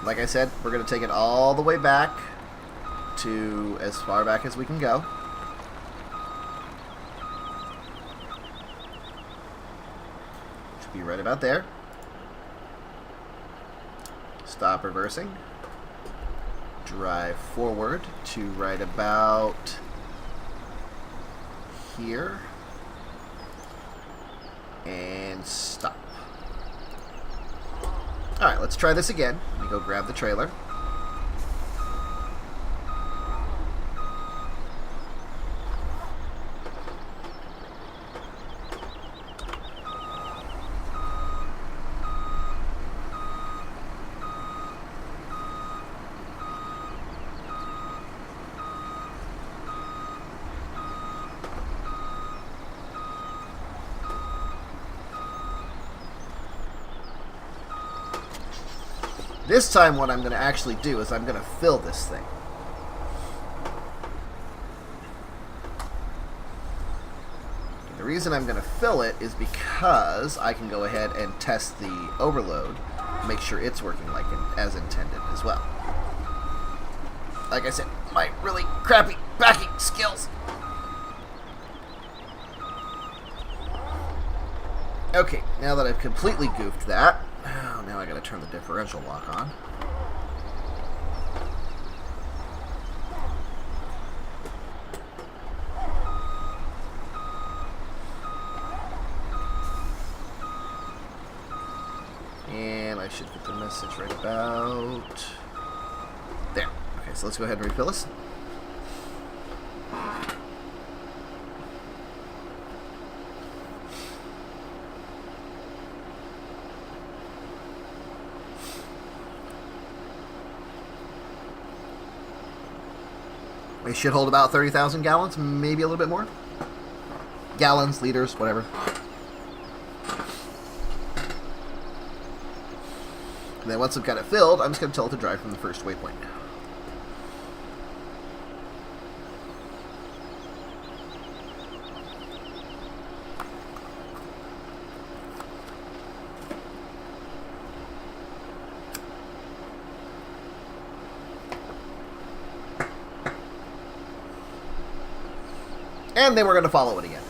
[SPEAKER 1] Like I said, we're going to take it all the way back to as far back as we can go. Should be right about there. Stop reversing. Drive forward to right about here. And stop. Alright, let's try this again. Let me go grab the trailer. This time what I'm going to actually do is I'm going to fill this thing. And the reason I'm going to fill it is because I can go ahead and test the overload, make sure it's working like as intended as well. Like I said, my really crappy backing skills. Okay, now that I've completely goofed that, now I gotta turn the differential lock on. And I should get the message right about there. Okay, so let's go ahead and refill this. It should hold about 30,000 gallons, maybe a little bit more. Gallons, liters, whatever. And then once I've got it filled, I'm just going to tell it to drive from the first waypoint. And then we're going to follow it again.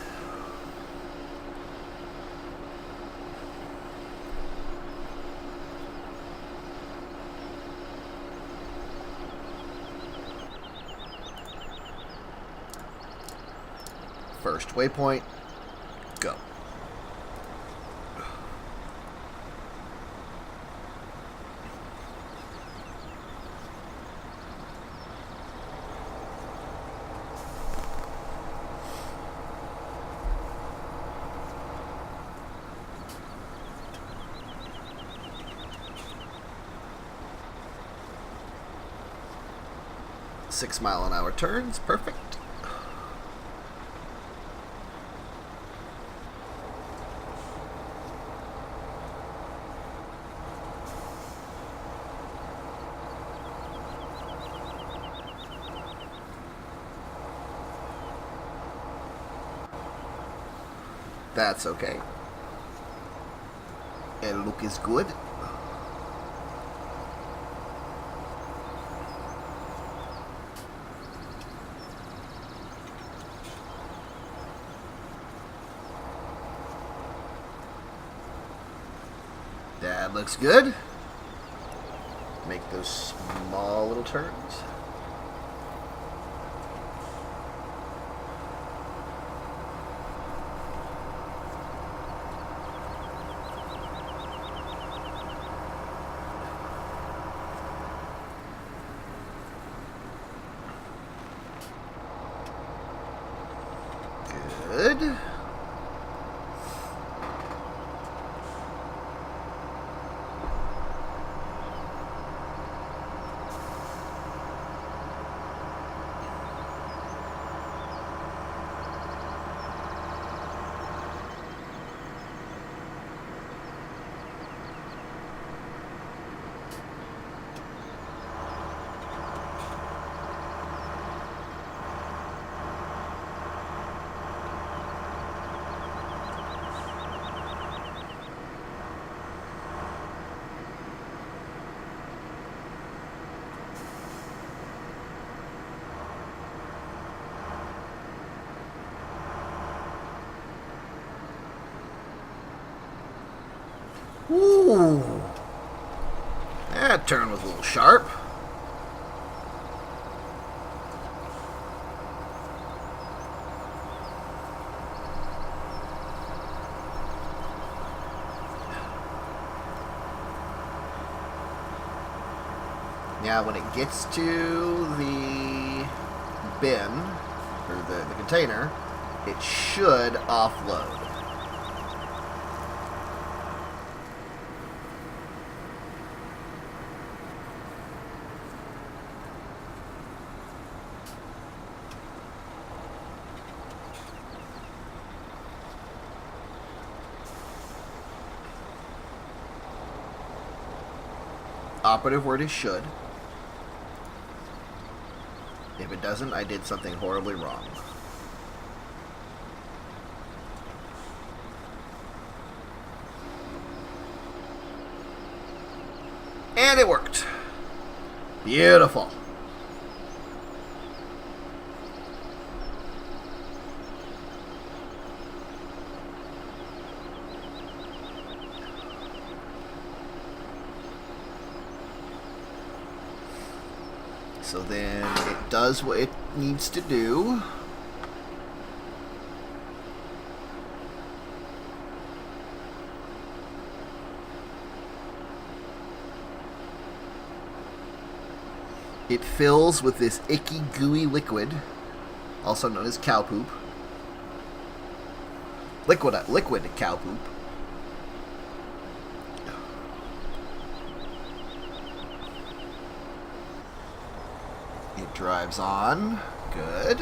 [SPEAKER 1] First waypoint, go. .6-mile-an-hour turns, perfect. That's okay. El look is good. That looks good. Make those small little turns. Good. Ooh, that turn was a little sharp. Now when it gets to the bin, or the container, it should offload. Operative word is should. If it doesn't, I did something horribly wrong. And it worked. Beautiful. So then it does what it needs to do. It fills with this icky, gooey liquid, also known as cow poop. Liquid cow poop. It drive's on. Good.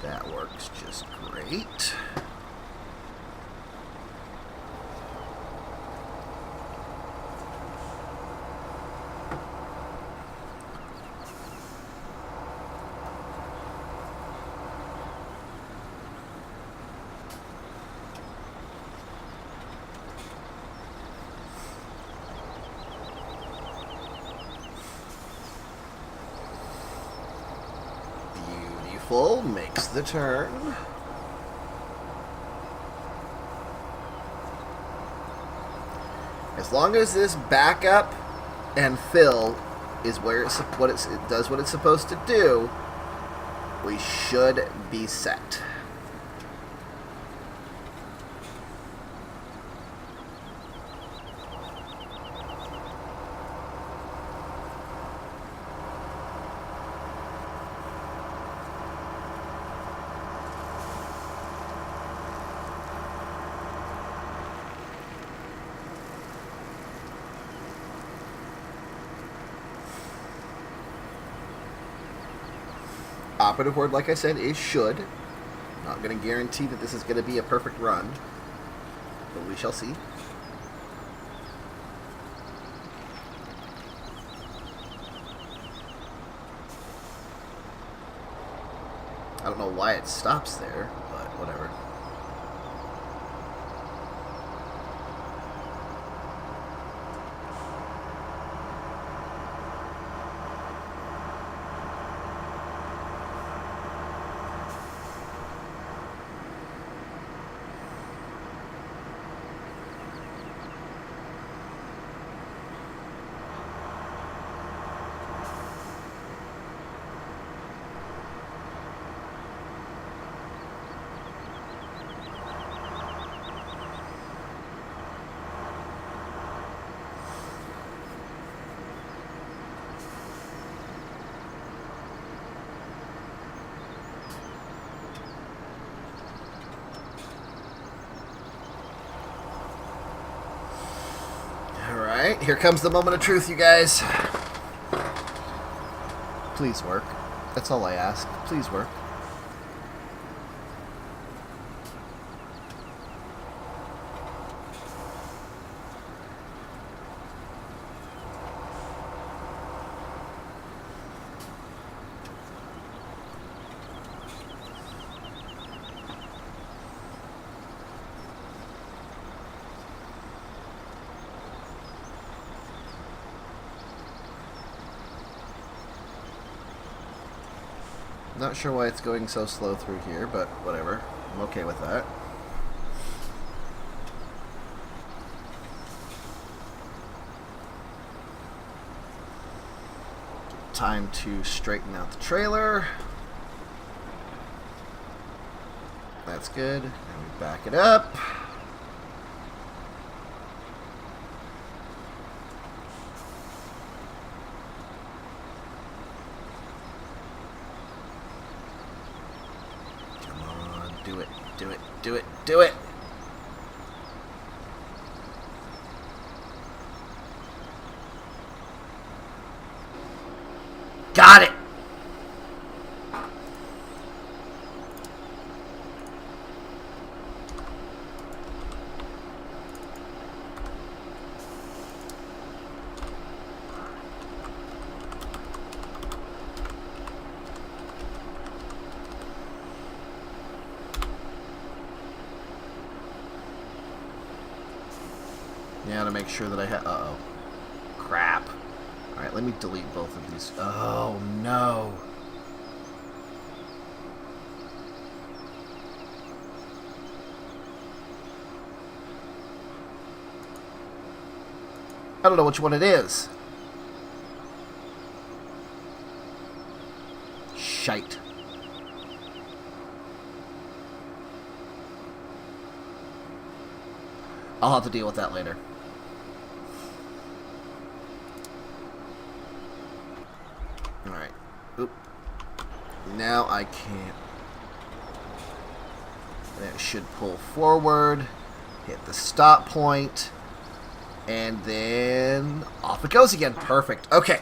[SPEAKER 1] That works just great. Beautiful, makes the turn. As long as this backup and fill is where it does what it's supposed to do, we should be set. Operative word, like I said, is should. Not going to guarantee that this is going to be a perfect run, but we shall see. I don't know why it stops there, but whatever. Alright, here comes the moment of truth, you guys. Please work. That's all I ask. Please work. Not sure why it's going so slow through here, but whatever. I'm okay with that. Time to straighten out the trailer. That's good. And we back it up. Do it, do it, do it, do it! Got it! Yeah, to make sure that I have... Uh-oh. Crap. Alright, let me delete both of these. Oh, no. I don't know which one it is. shite. I'll have to deal with that later. Alright. Oop. Now I can't. That should pull forward. Hit the stop point. And then off it goes again. Perfect. Okay.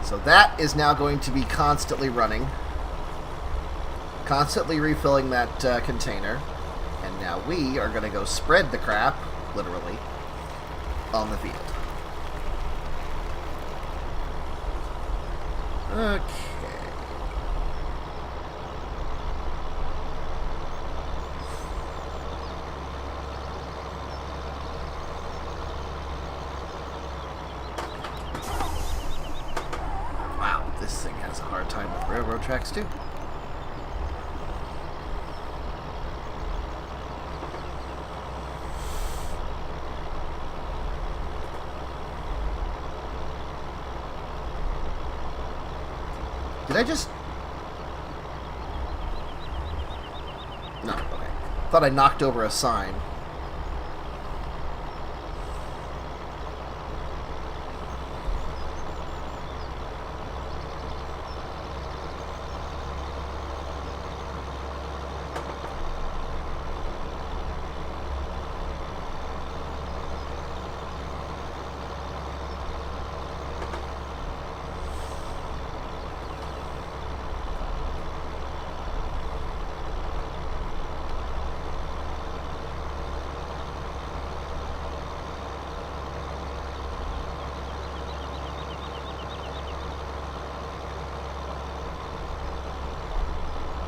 [SPEAKER 1] So that is now going to be constantly running. Constantly refilling that container. And now we are going to go spread the crap, literally, on the field. Okay. Wow, this thing has a hard time with railroad tracks too. Did I just... No, okay. Thought I knocked over a sign.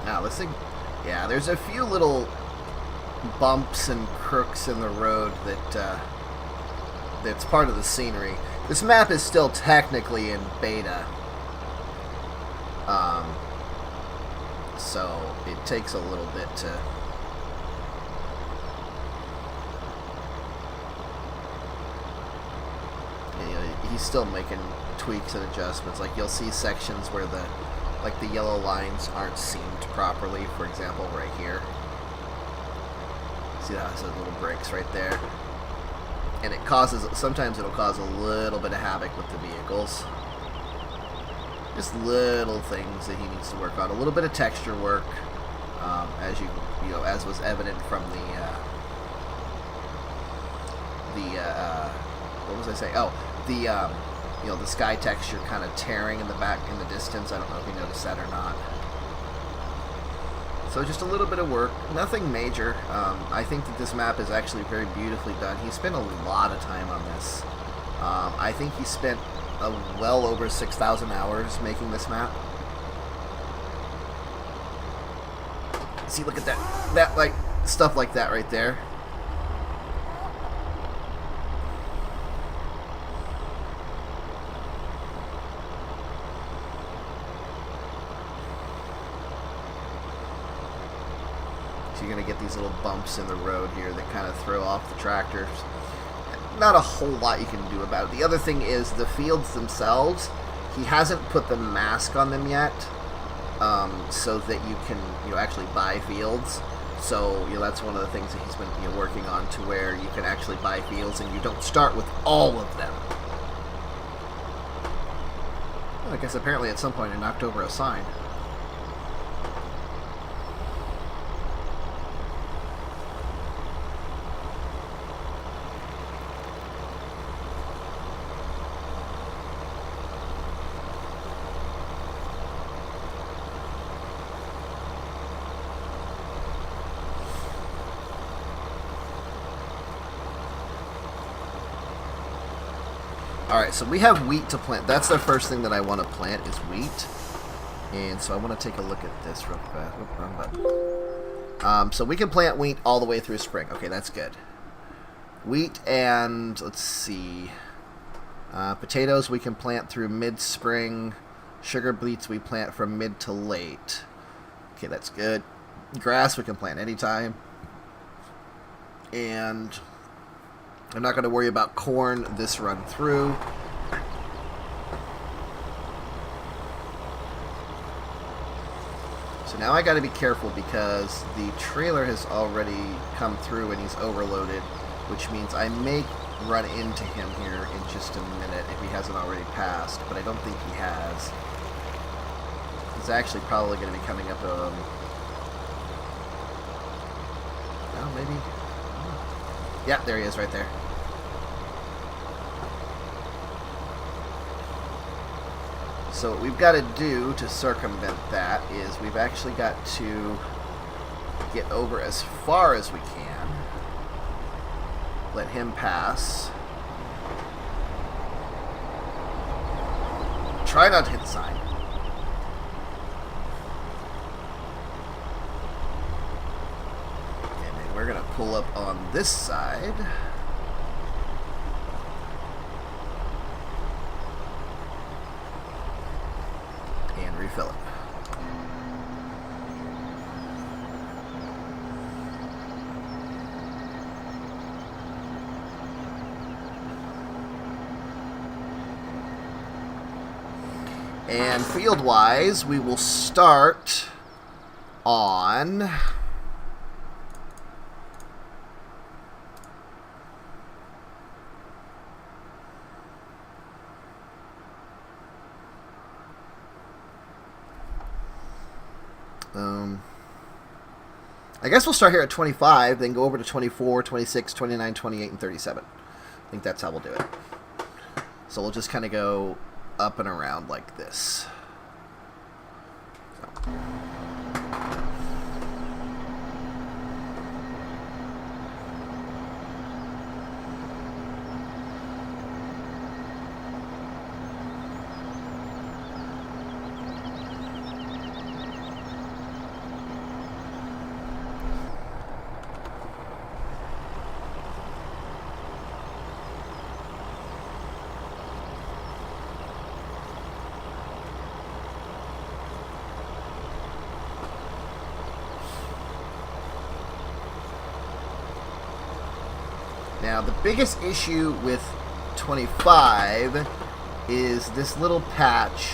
[SPEAKER 1] Now, this thing, yeah, there's a few little bumps and crooks in the road that that's part of the scenery. This map is still technically in beta, so it takes a little bit to... He's still making tweaks and adjustments. Like, you'll see sections where the yellow lines aren't seamed properly, for example, right here. See that? It has little breaks right there. And it causes, sometimes it'll cause a little bit of havoc with the vehicles. Just little things that he needs to work on. A little bit of texture work, as you know, as was evident from what was I saying? Oh, you know, the sky texture kind of tearing in the back in the distance. I don't know if you noticed that or not. So just a little bit of work, nothing major. I think that this map is actually very beautifully done. He spent a lot of time on this. I think he spent well over 6,000 hours making this map. See, look at that, like, stuff like that right there. You're going to get these little bumps in the road here that kind of throw off the tractors. Not a whole lot you can do about it. The other thing is the fields themselves, he hasn't put the mask on them yet, so that you can actually buy fields. So that's one of the things that he's been working on, to where you can actually buy fields and you don't start with all of them. Well, I guess apparently at some point I knocked over a sign. Alright, so we have wheat to plant. That's the first thing that I want to plant, is wheat. And so I want to take a look at this real fast. Oop, wrong button. So we can plant wheat all the way through spring. Okay, that's good. Wheat and, let's see, potatoes we can plant through mid-spring. Sugar beets we plant from mid to late. Okay, that's good. Grass we can plant anytime. And I'm not going to worry about corn this run through. So now I got to be careful because the trailer has already come through and he's overloaded, which means I may run into him here in just a minute if he hasn't already passed, but I don't think he has. He's actually probably going to be coming up, well, maybe. Yep, there he is right there. So what we've got to do to circumvent that is we've actually got to get over as far as we can. Let him pass. Try not to hit the sign. And then we're going to pull up on this side. And refill it. And field-wise, we will start on I guess we'll start here at 25, then go over to 24, 26, 29, 28, and 37. I think that's how we'll do it. So we'll just kind of go up and around like this. So. Now, the biggest issue with 25 is this little patch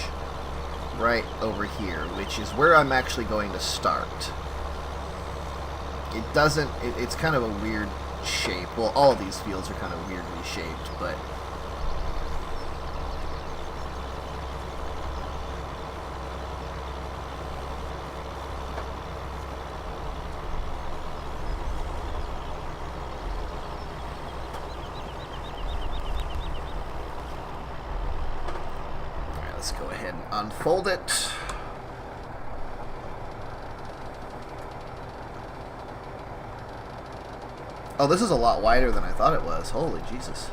[SPEAKER 1] right over here, which is where I'm actually going to start. It doesn't, it's kind of a weird shape. Well, all of these fields are kind of weirdly shaped, but let's go ahead and unfold it. Oh, this is a lot wider than I thought it was. Holy Jesus.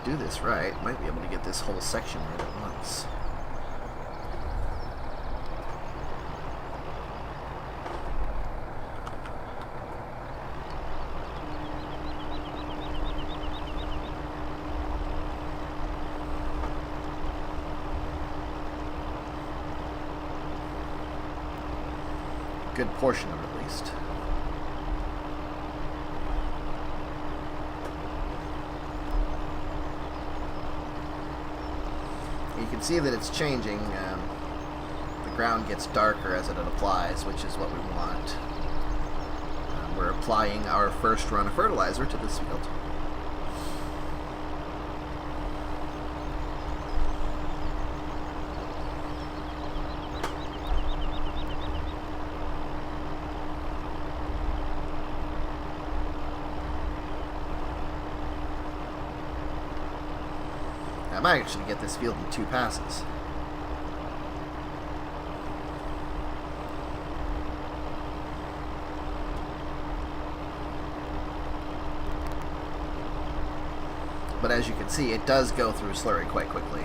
[SPEAKER 1] Do this right, might be able to get this whole section right at once. Good portion of it, at least. You can see that it's changing. The ground gets darker as it applies, which is what we want. We're applying our first run of fertilizer to this field. I might actually get this field in 2 passes. But as you can see, it does go through slurry quite quickly.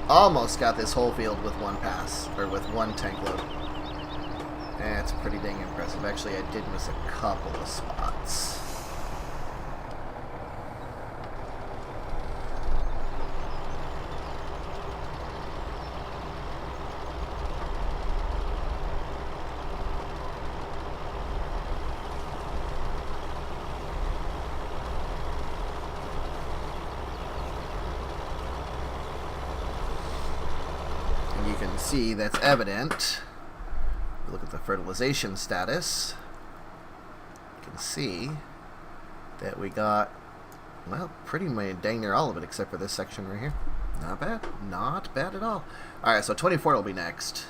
[SPEAKER 1] Almost got this whole field with one pass, or with one tank load. That's pretty dang impressive. Actually, I did miss a couple of spots. See, that's evident. Look at the fertilization status. You can see that we got, well, pretty much dang near all of it except for this section right here. Not bad. Not bad at all. Alright, so 24 will be next.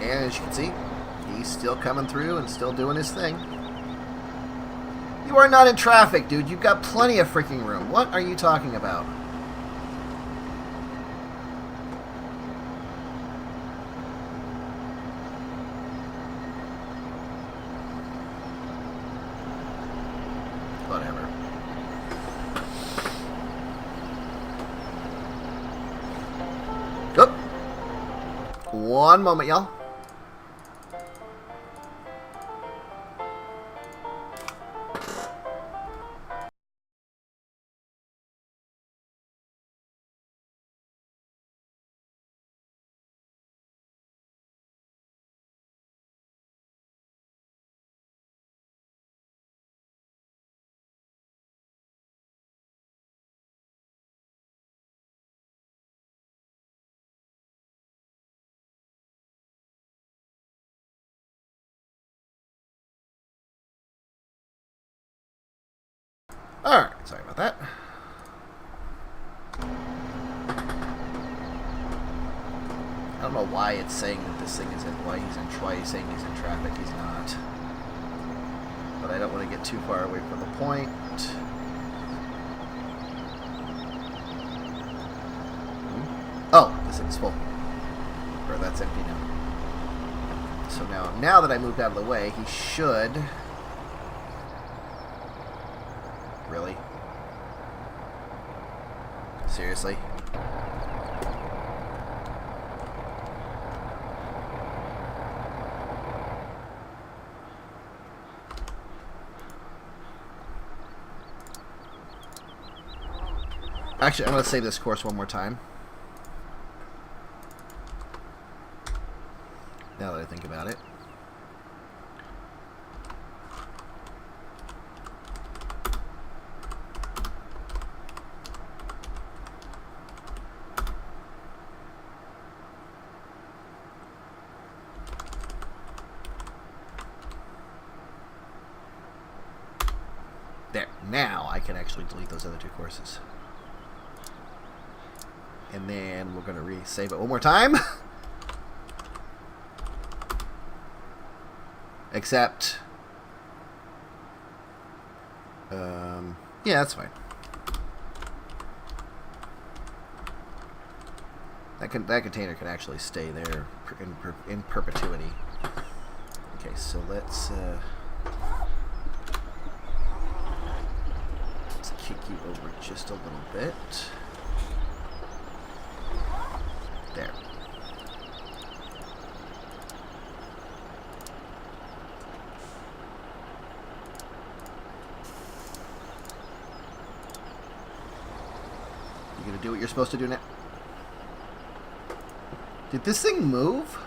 [SPEAKER 1] And as you can see, he's still coming through and still doing his thing. You are not in traffic, dude. You've got plenty of freaking room. What are you talking about? Whatever. Go. One moment, y'all. Alright, sorry about that. I don't know why it's saying that this thing is in, why he's saying he's in traffic. He's not. But I don't want to get too far away from the point. Oh, this thing's full. Or that's empty now. So now that I moved out of the way, he should... Really? Seriously? Actually, I'm going to save this course one more time. Now that I think about it. There. Now I can actually delete those other two courses. And then we're going to re-save it one more time. Except... yeah, that's fine. That container can actually stay there in perpetuity. Okay, so let's kick you over just a little bit. There. You gonna do what you're supposed to do now? Did this thing move?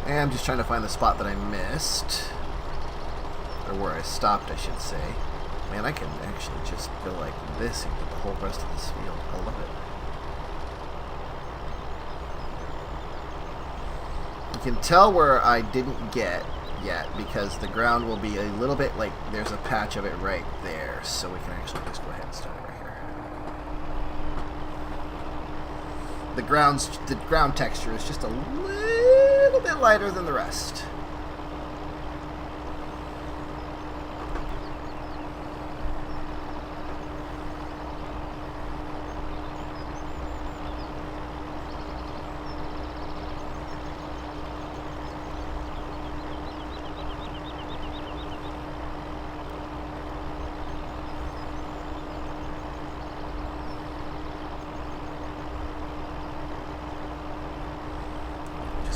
[SPEAKER 1] I'm just trying to find the spot that I missed. Or where I stopped, I should say. Man, I can actually just go like this and get the whole rest of this field. I love it. You can tell where I didn't get yet because the ground will be a little bit like there's a patch of it right there. So we can actually just go ahead and start right here. The ground texture is just a little bit lighter than the rest.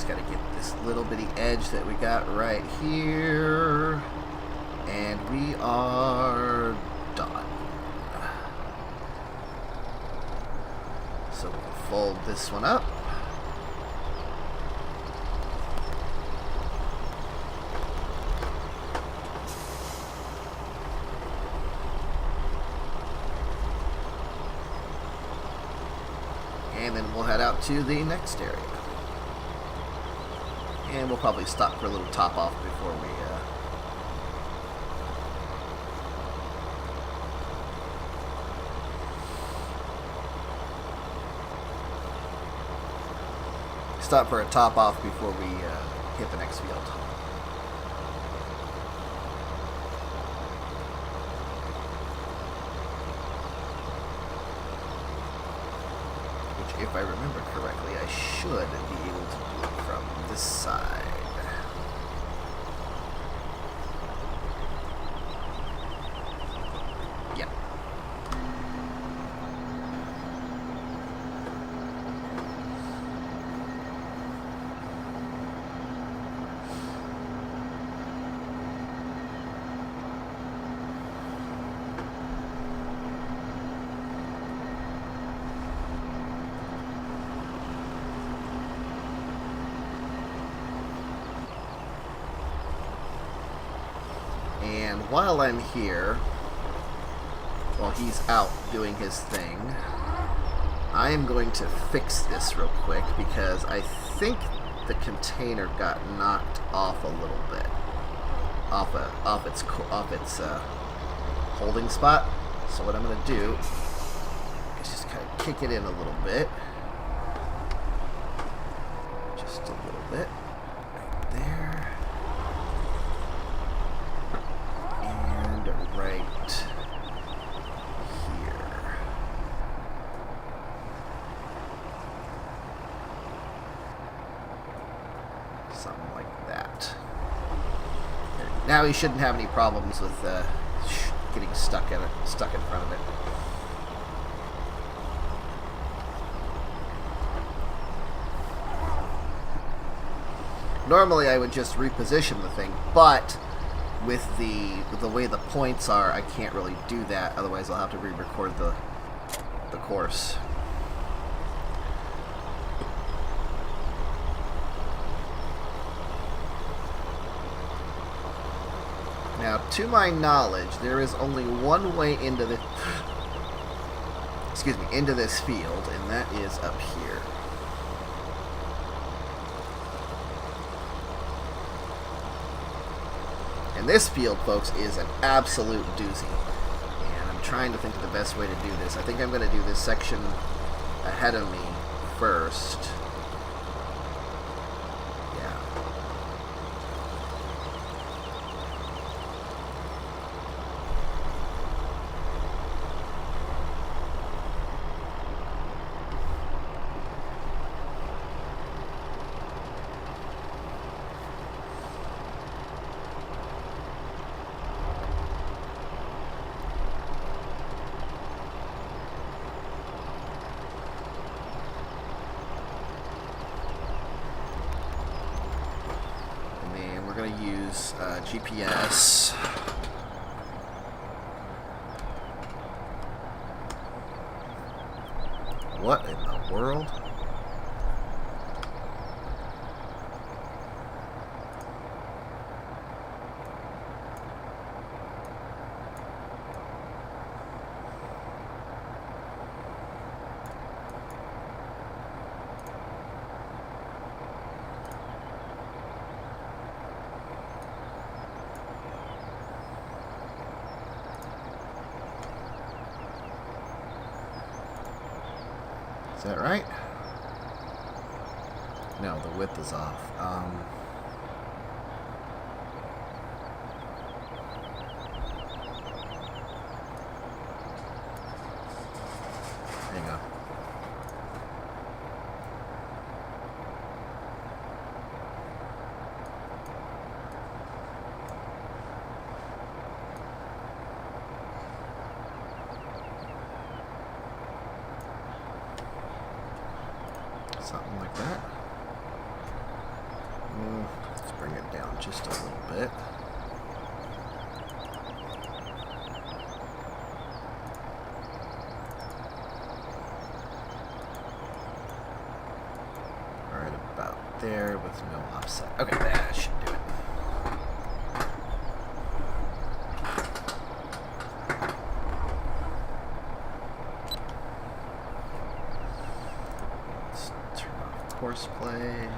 [SPEAKER 1] Got to get this little bitty edge that we got right here, and we are done. So we'll fold this one up. And then we'll head out to the next area. And we'll probably stop for a little top off before we stop for a top off before we hit the next field. Which, if I remember correctly, I should be able to do it from this side. Yep. And while I'm here, while he's out doing his thing, I am going to fix this real quick because I think the container got knocked off a little bit, off its holding spot. So what I'm going to do is just kind of kick it in a little bit, just a little bit, right there, and right here. Something like that. Now he shouldn't have any problems with getting stuck in front of it. Normally I would just reposition the thing, but with the way the points are, I can't really do that. Otherwise, I'll have to re-record the course. Now, to my knowledge, there is only one way into the into this field, and that is up here. And this field, folks, is an absolute doozy. And I'm trying to think of the best way to do this. I think I'm going to do this section ahead of me first. Going to use GPS. What in the world? Is that right? No, the width is off. Hang on. Something like that. Let's bring it down just a little bit. Right about there with no offset. Okay, that should do it. Horseplay.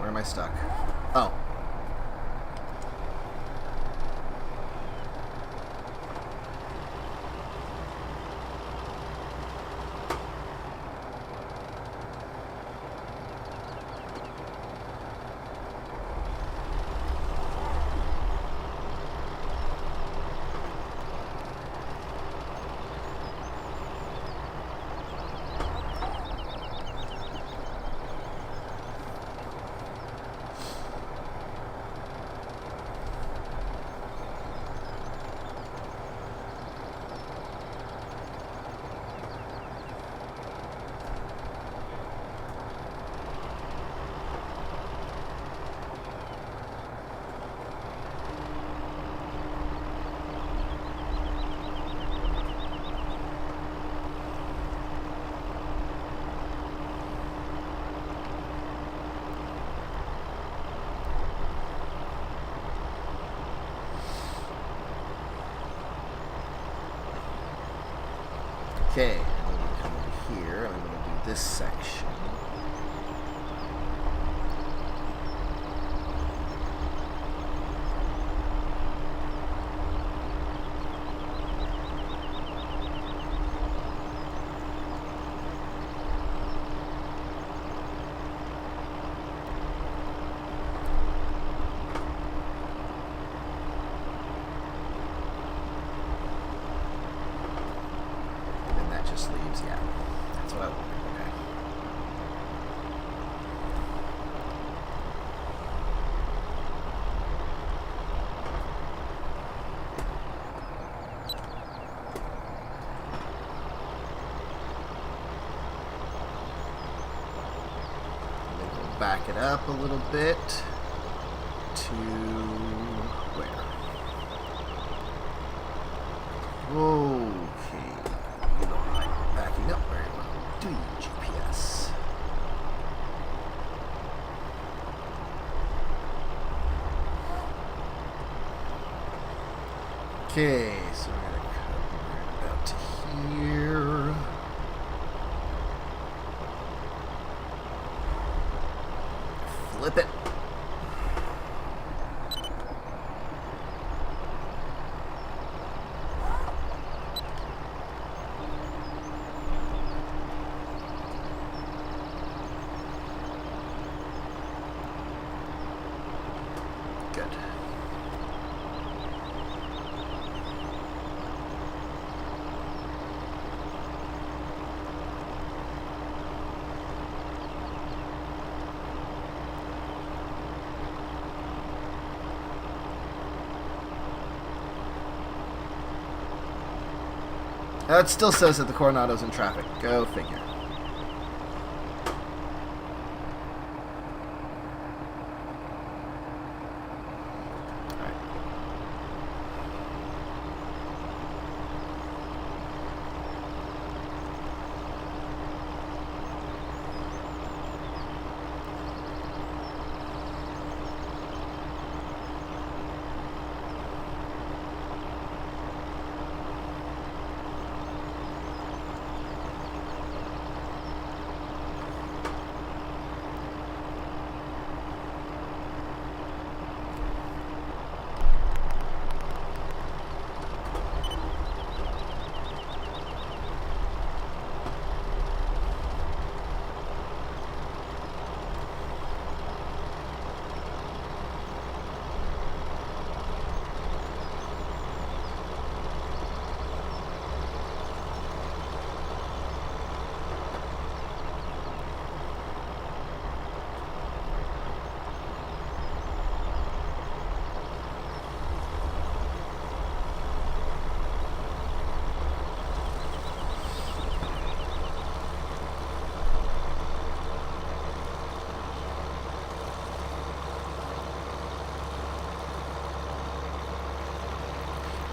[SPEAKER 1] Where am I stuck? Oh. Okay, I'm going to come over here, and I'm going to do this section. Just leaves, yeah. That's what I wanted, okay. And then we'll back it up a little bit to where? Okay. You don't like backing up very well, do you, GPS? Okay, so I'm going to come right about to here. Flip it. Good. It still says that the Coronado's in traffic. Go figure.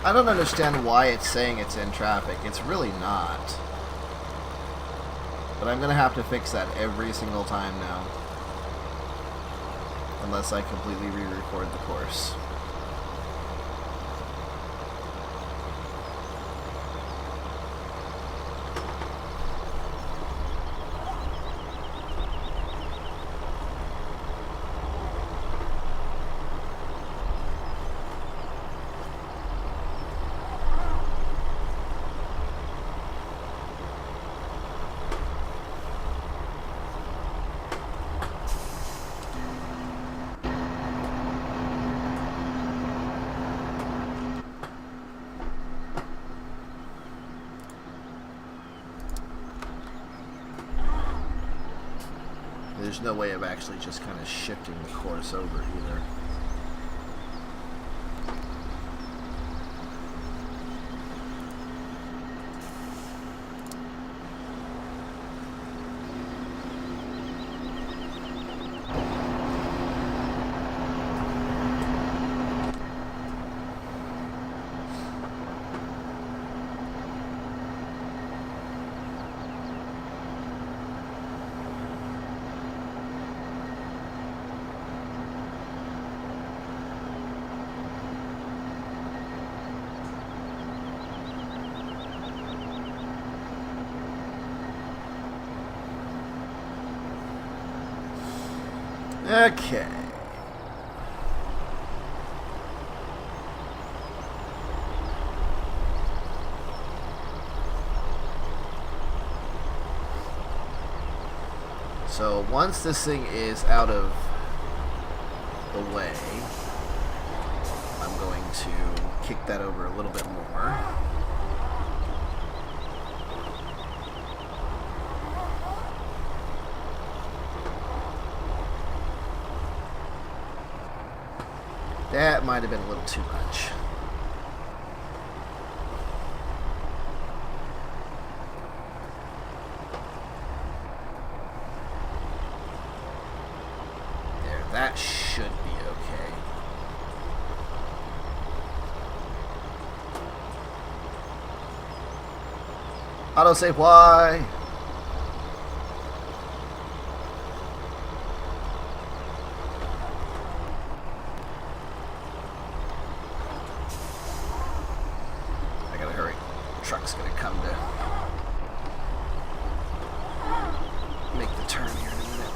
[SPEAKER 1] I don't understand why it's saying it's in traffic. It's really not. But I'm going to have to fix that every single time now. Unless I completely re-record the course. there's no way of actually just kind of shifting the course over either. Okay. So once this thing is out of the way, I'm going to kick that over a little bit more. That might have been a little too much. There, that should be okay. Autosave Y. Truck's gonna come to make the turn here in a minute.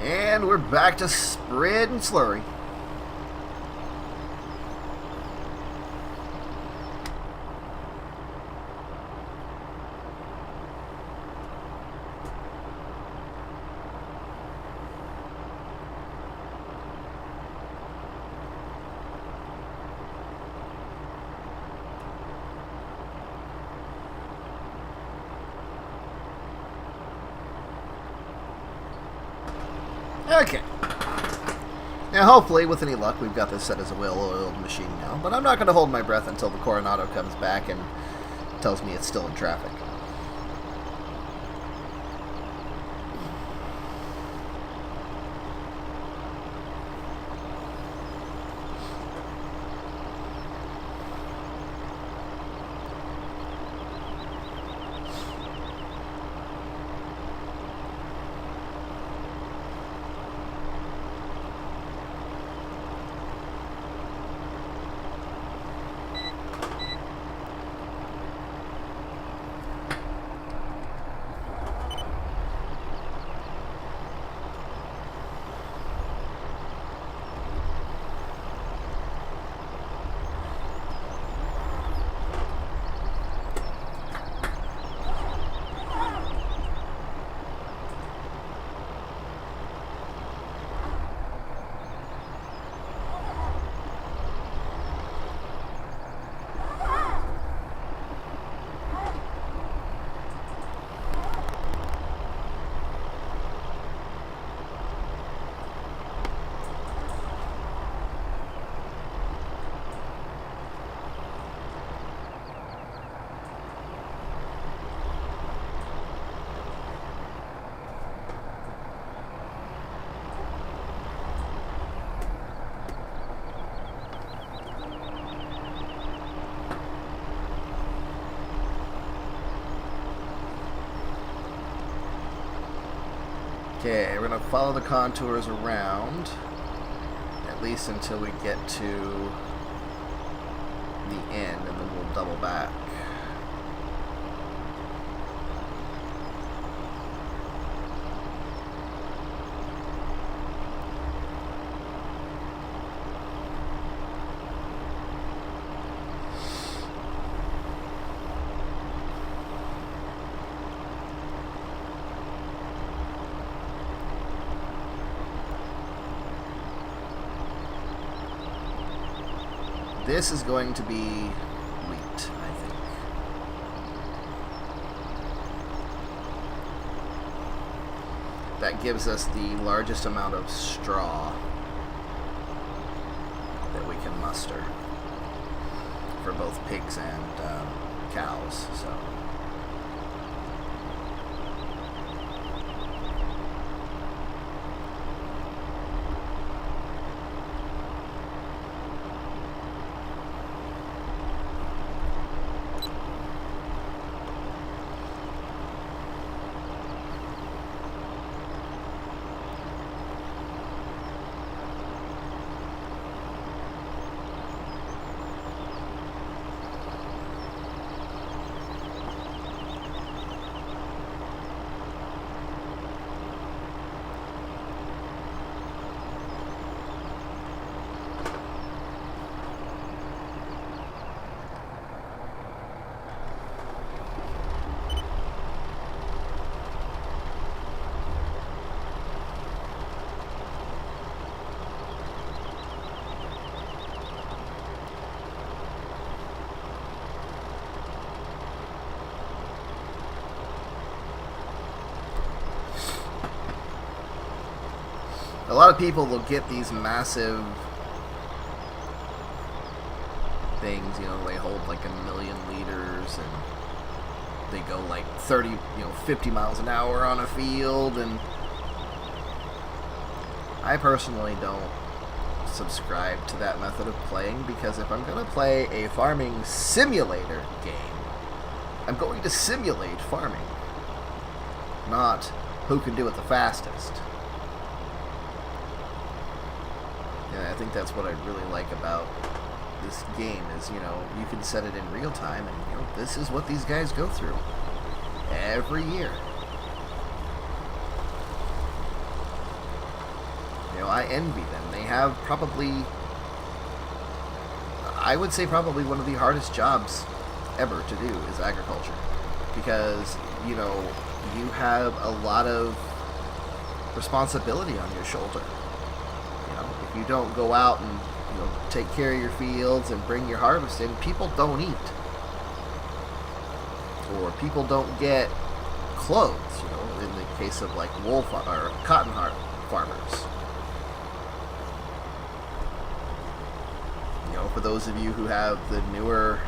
[SPEAKER 1] And we're back to spread and slurry. Okay. Now, hopefully, with any luck, we've got this set as a well-oiled machine now. But I'm not going to hold my breath until the Coronado comes back and tells me it's still in traffic. Okay, we're going to follow the contours around, at least until we get to the end, and then we'll double back. This is going to be wheat, I think. That gives us the largest amount of straw that we can muster for both pigs and cows. So. A lot of people will get these massive things, you know, they hold like 1,000,000 liters and they go like 30, 50 miles an hour on a field, and I personally don't subscribe to that method of playing, because if I'm going to play a farming simulator game, I'm going to simulate farming, not who can do it the fastest. I think that's what I really like about this game is, you can set it in real time, and, this is what these guys go through every year. I envy them. They have probably, I would say probably one of the hardest jobs ever to do is agriculture, because, you have a lot of responsibility on your shoulder. If you don't go out and take care of your fields and bring your harvest in, people don't eat, or people don't get clothes. In the case of like wool or cotton farmers. For those of you who have the newer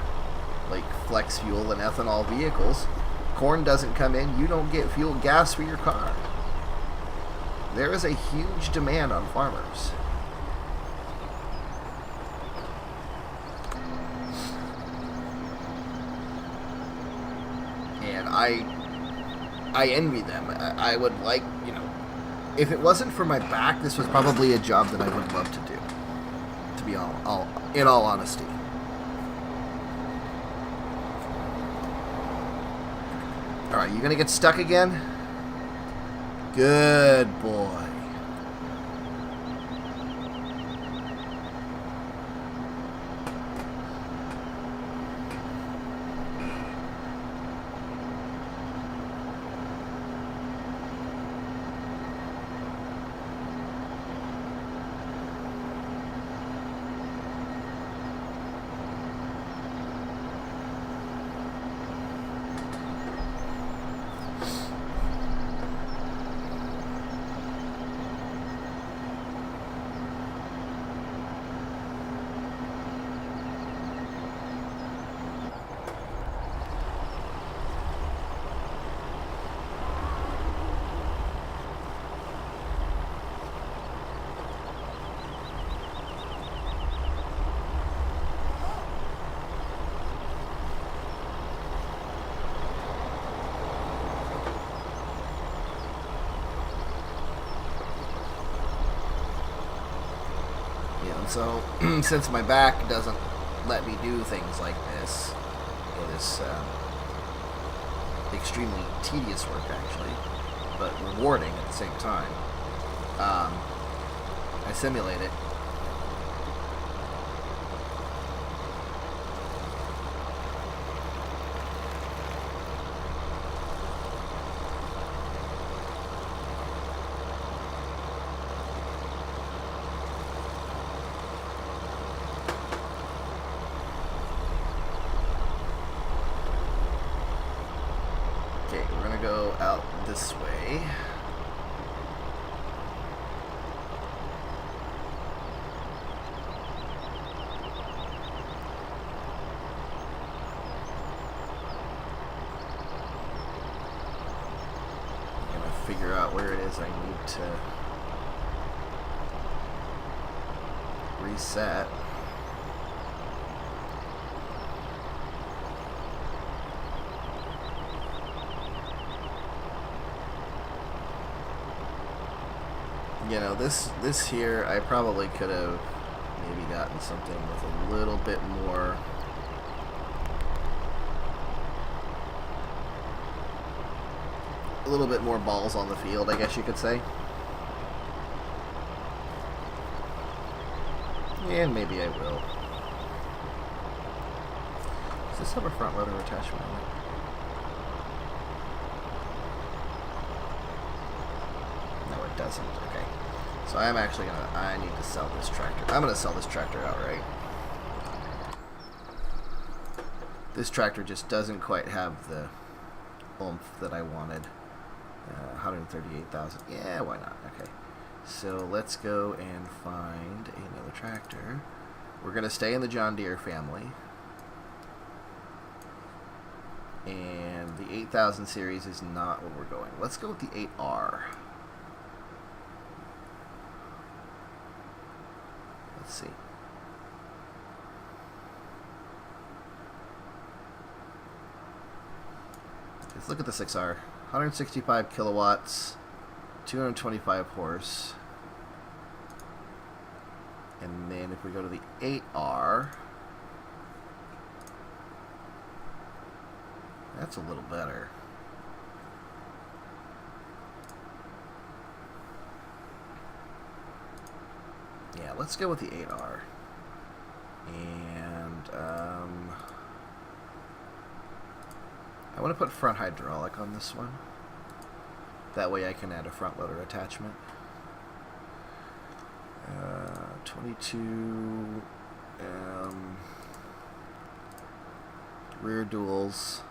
[SPEAKER 1] like flex fuel and ethanol vehicles, corn doesn't come in. You don't get fuel gas for your car. There is a huge demand on farmers. I envy them. I would like, if it wasn't for my back, this was probably a job that I would love to do, to be in all honesty. Alright, you gonna get stuck again? Good boy. And so, since my back doesn't let me do things like this, it is extremely tedious work, actually, but rewarding at the same time. I simulate it. Okay, we're gonna go out this way. Figure out where it is I need to reset. You know, this here, I probably could have maybe gotten something with a little bit more balls on the field, I guess you could say. And maybe I will. Does this have a front loader attachment on it? No, it doesn't. Okay. So I'm actually I need to sell this tractor. I'm gonna sell this tractor outright. This tractor just doesn't quite have the oomph that I wanted. 138,000. Yeah, why not? Okay. So let's go and find another tractor. We're going to stay in the John Deere family. And the 8000 series is not where we're going. Let's go with the 8R. Let's see. Let's look at the 6R. 165 kilowatts, 225 horse. And then if we go to the 8R, that's a little better. Yeah, let's go with the 8R. And I want to put front hydraulic on this one. That way I can add a front loader attachment. 22 rear duals.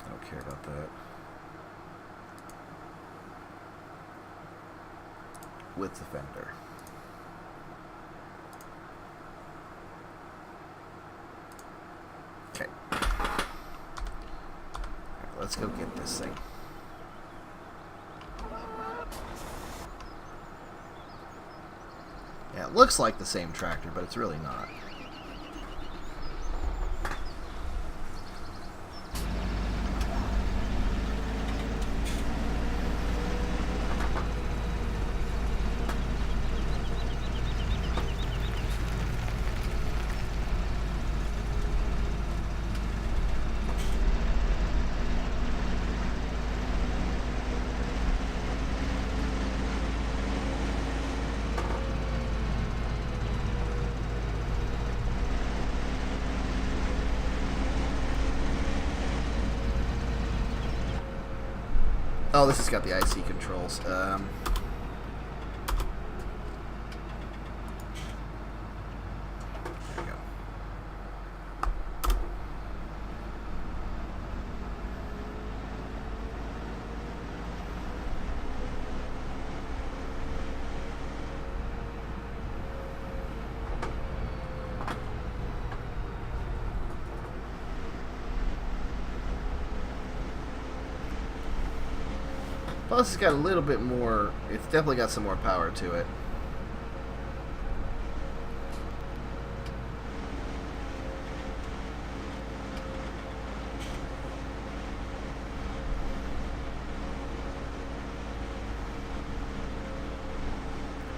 [SPEAKER 1] I don't care about that. With the fender. Okay. Let's go get this thing. Yeah, it looks like the same tractor, but it's really not. Oh, this has got the IC controls. There we go. Plus, it's got a little bit more. It's definitely got some more power to it.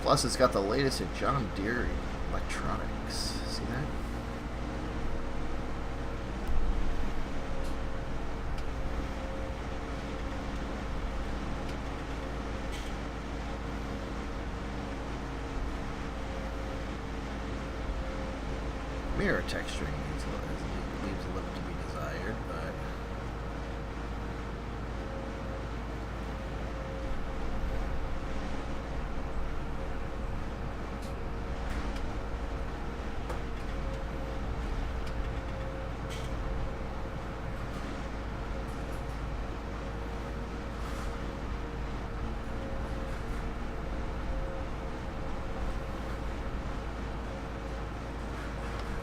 [SPEAKER 1] Plus, it's got the latest in John Deere electronics. See that? Mirror texturing leaves a little to be desired, but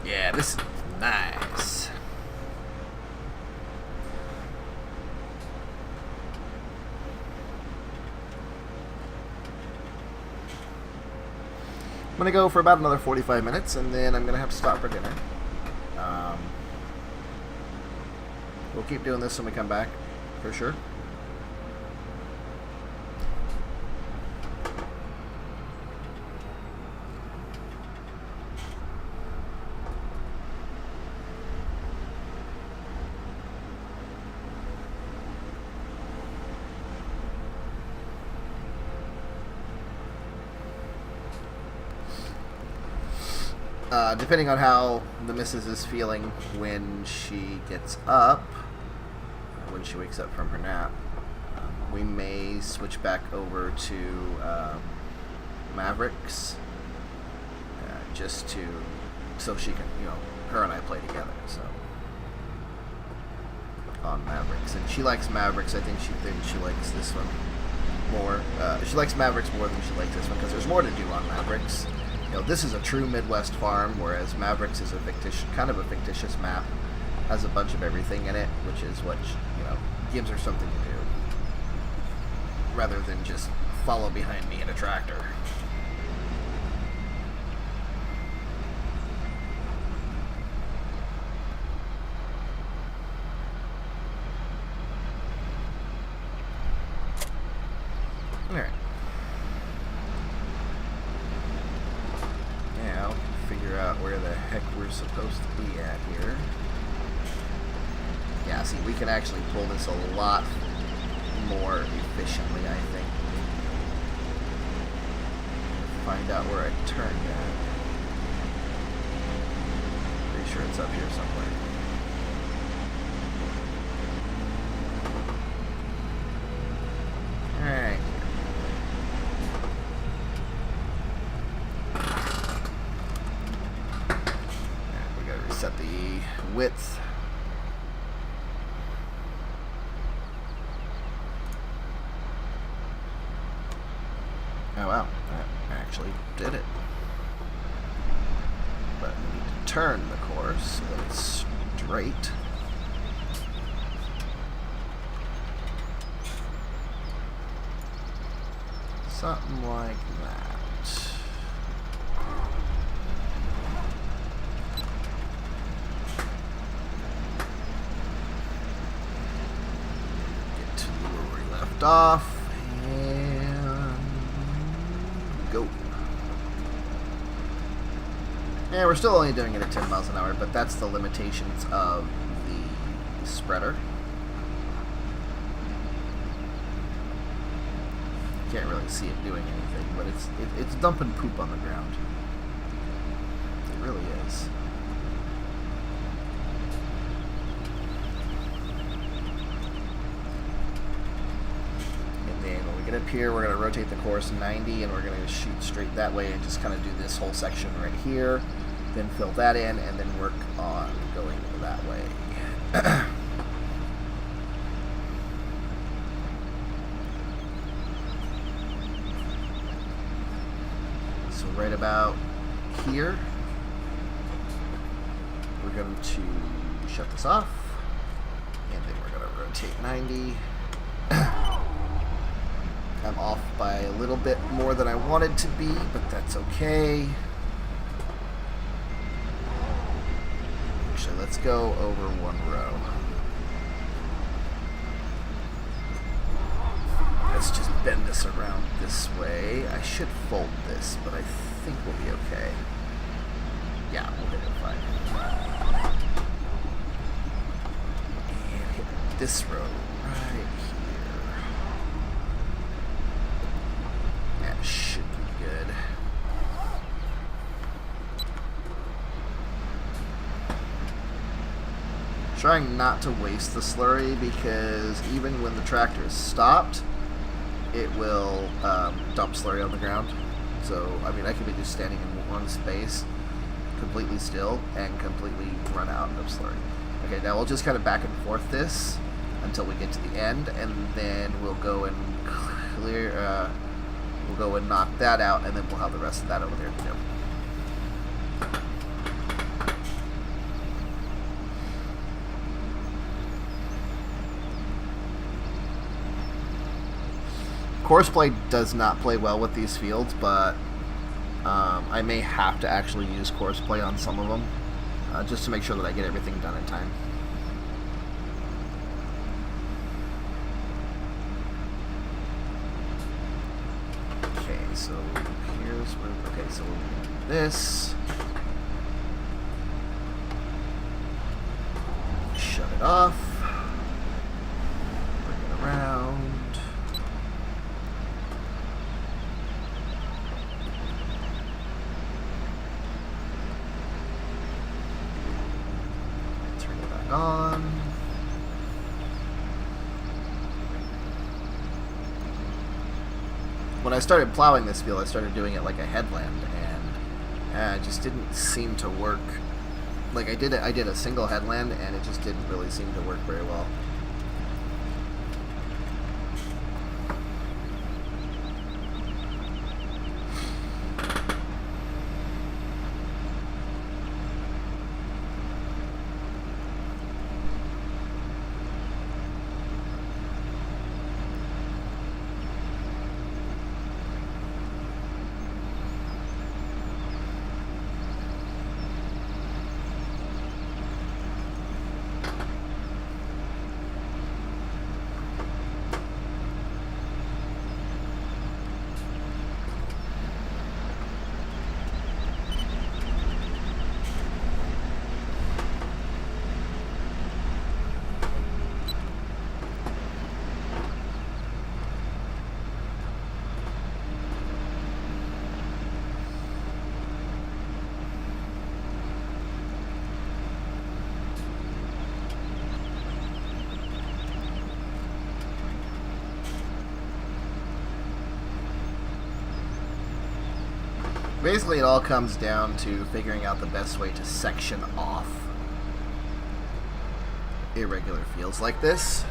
[SPEAKER 1] yeah, this is nice. I'm going to go for about another 45 minutes, and then I'm going to have to stop for dinner. We'll keep doing this when we come back, for sure. Depending on how the missus is feeling when she gets up, when she wakes up from her nap, we may switch back over to Mavericks, just so she can, her and I play together. So on Mavericks, and she likes Mavericks. I think she likes this one more. She likes Mavericks more than she likes this one because there's more to do on Mavericks. This is a true Midwest farm, whereas Mavericks is a fictitious map, has a bunch of everything in it, which is what gives her something to do, rather than just follow behind me in a tractor. All right. Out where the heck we're supposed to be at here. Yeah, see, we can actually pull this a lot more efficiently, I think. Find out where I turned at. Pretty sure it's up here somewhere. Alright. Set the width. Oh wow, that actually did it. But we need to turn the course so that it's straight. Something like that. Off and go. Yeah, we're still only doing it at 10 miles an hour, but that's the limitations of the spreader. Can't really see it doing anything, but it's dumping poop on the ground. It really is. Get up here, we're going to rotate the course 90, and we're going to shoot straight that way and just kind of do this whole section right here, then fill that in, and then work on going that way. So right about here, we're going to shut this off, and then we're going to rotate 90. I'm off by a little bit more than I wanted to be, but that's okay. Actually, let's go over one row. let's just bend this around this way. I should fold this, but I think we'll be okay. Yeah, we'll hit it fine. And hit this road right here. That should be good. Trying not to waste the slurry, because even when the tractor is stopped, it will dump slurry on the ground. So, I mean, I could be just standing in one space, completely still, and completely run out of slurry. Okay, now we'll just kind of back and forth this until we get to the end, and then we'll go and clear, we'll go and knock that out, and then we'll have the rest of that over there to go. Courseplay does not play well with these fields, but I may have to actually use Courseplay on some of them, just to make sure that I get everything done in time. Okay, so here's where, okay, so we'll do this. Shut it off. Bring it around. On. When I started plowing this field, I started doing it like a headland, and it just didn't seem to work. Like I did a single headland, and it just didn't really seem to work very well. Basically, it all comes down to figuring out the best way to section off irregular fields like this.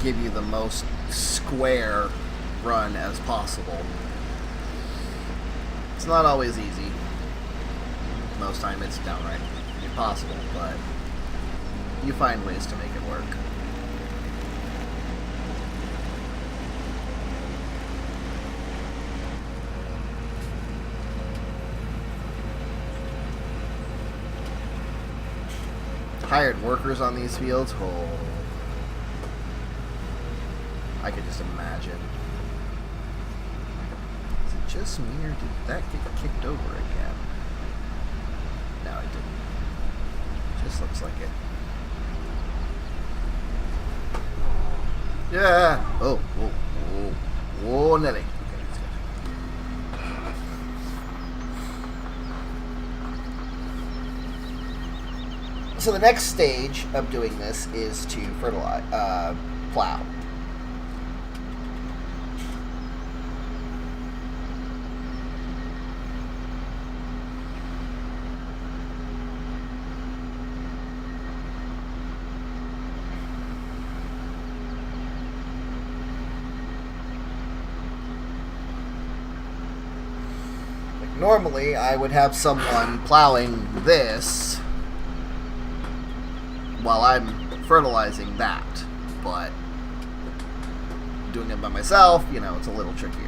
[SPEAKER 1] Give you the most square run as possible. It's not always easy. Most time it's downright impossible, but you find ways to make it work. Hired workers on these fields, oh, I could just imagine. Is it just me, or did that get kicked over again? No, it didn't. Just looks like it. Yeah! Oh, whoa, whoa, whoa, Nelly. Okay, that's good. So the next stage of doing this is to fertilize, plow. normally I would have someone plowing this while I'm fertilizing that, but doing it by myself, you know, it's a little trickier.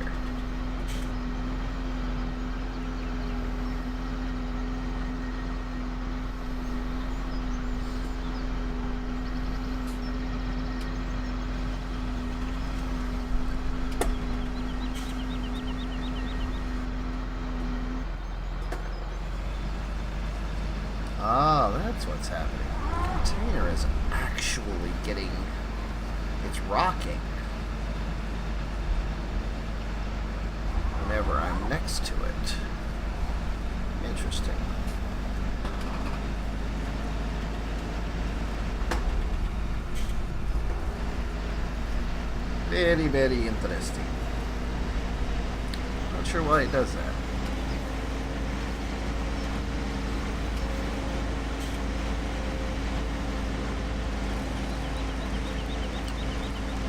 [SPEAKER 1] Ah, that's what's happening. The container is actually getting... it's rocking whenever I'm next to it. Interesting. Very, very interesting. Not sure why it does that.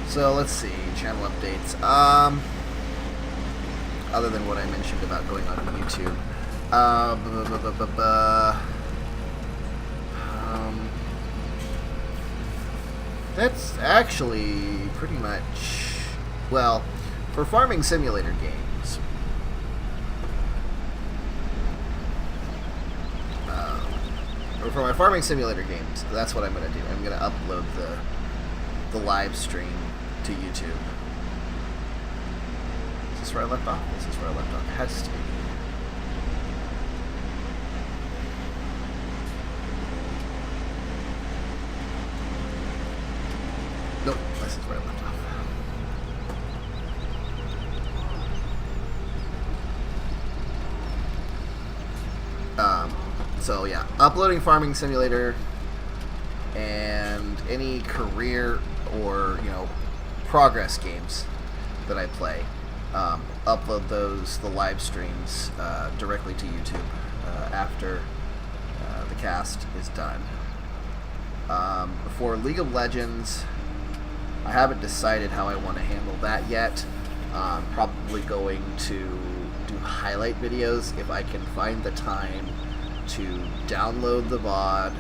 [SPEAKER 1] So let's see, channel updates. Other than what I mentioned about going on YouTube. That's actually pretty much, well, for farming simulator games. Or for my farming simulator games, that's what I'm going to do. I'm going to upload the live stream to YouTube. Is this where I left off? This is where I left off. It has to be. Nope, this is where I left off. So yeah, uploading Farming Simulator and any career or, you know, progress games that I play, upload the live streams directly to YouTube after the cast is done. For League of Legends, I haven't decided how I want to handle that yet. Probably going to do highlight videos if I can find the time to download the VOD,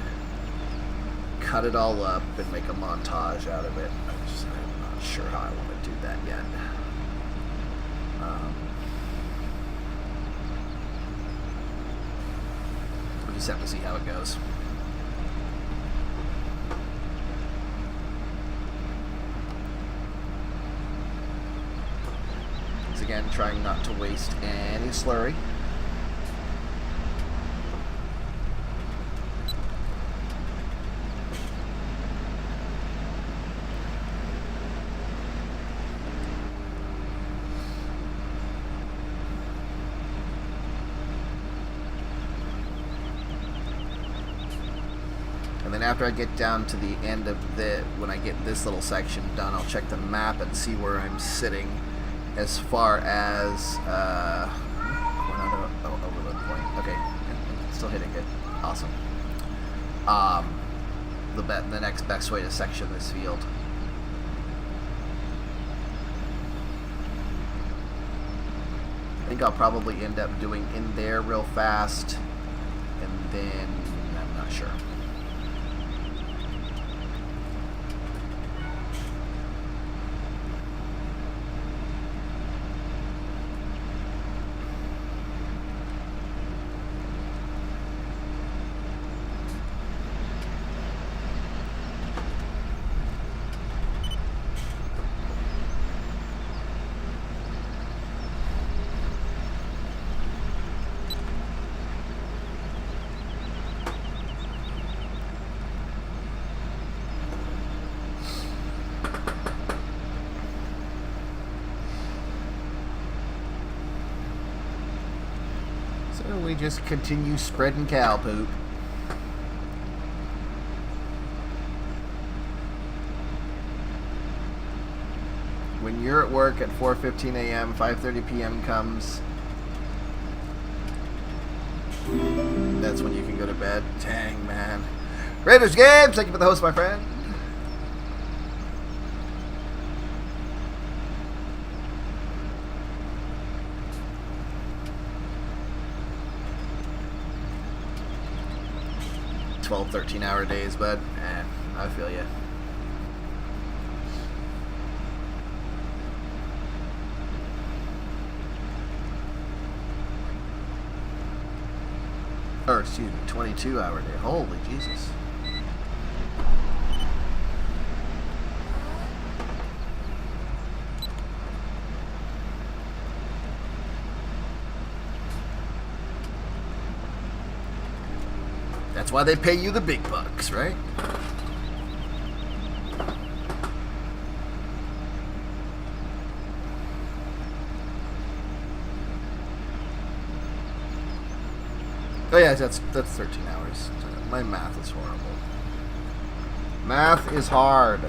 [SPEAKER 1] cut it all up, and make a montage out of it. I'm not sure how I want to do that yet. We just have to see how it goes. Once again, trying not to waste any slurry. And then after I get down to the end of when I get this little section done, I'll check the map and see where I'm sitting as far as, overload point. Okay, still hitting it. Awesome. The next best way to section this field. I think I'll probably end up doing in there real fast, and then I'm not sure. So we just continue spreading cow poop. When you're at work at 4:15 a.m., 5:30 p.m. comes, that's when you can go to bed. Dang, man. Raiders Games, thank you for the host, my friend. 12, 13-hour days, but I feel you. Or, excuse me, 22-hour day. Holy Jesus. That's why they pay you the big bucks, right? Oh yeah, that's 13 hours. My math is horrible. Math is hard.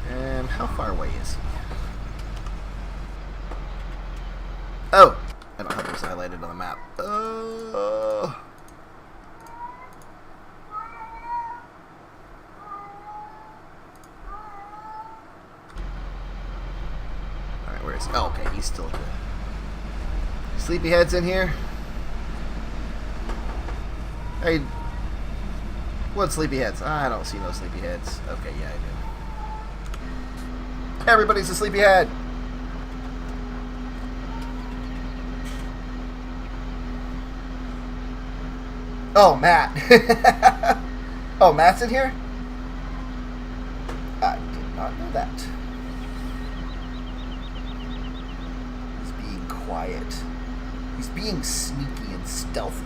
[SPEAKER 1] And how far away is he? Oh! I don't have this highlighted on the map. Alright, where is he? Oh, okay, he's still good. Sleepyhead's in here? Hey, what sleepyheads? I don't see no sleepyheads. Okay, yeah, I do. Everybody's a sleepyhead! Oh, Matt. Oh, Matt's in here? I did not know that. He's being quiet. He's being sneaky and stealthy.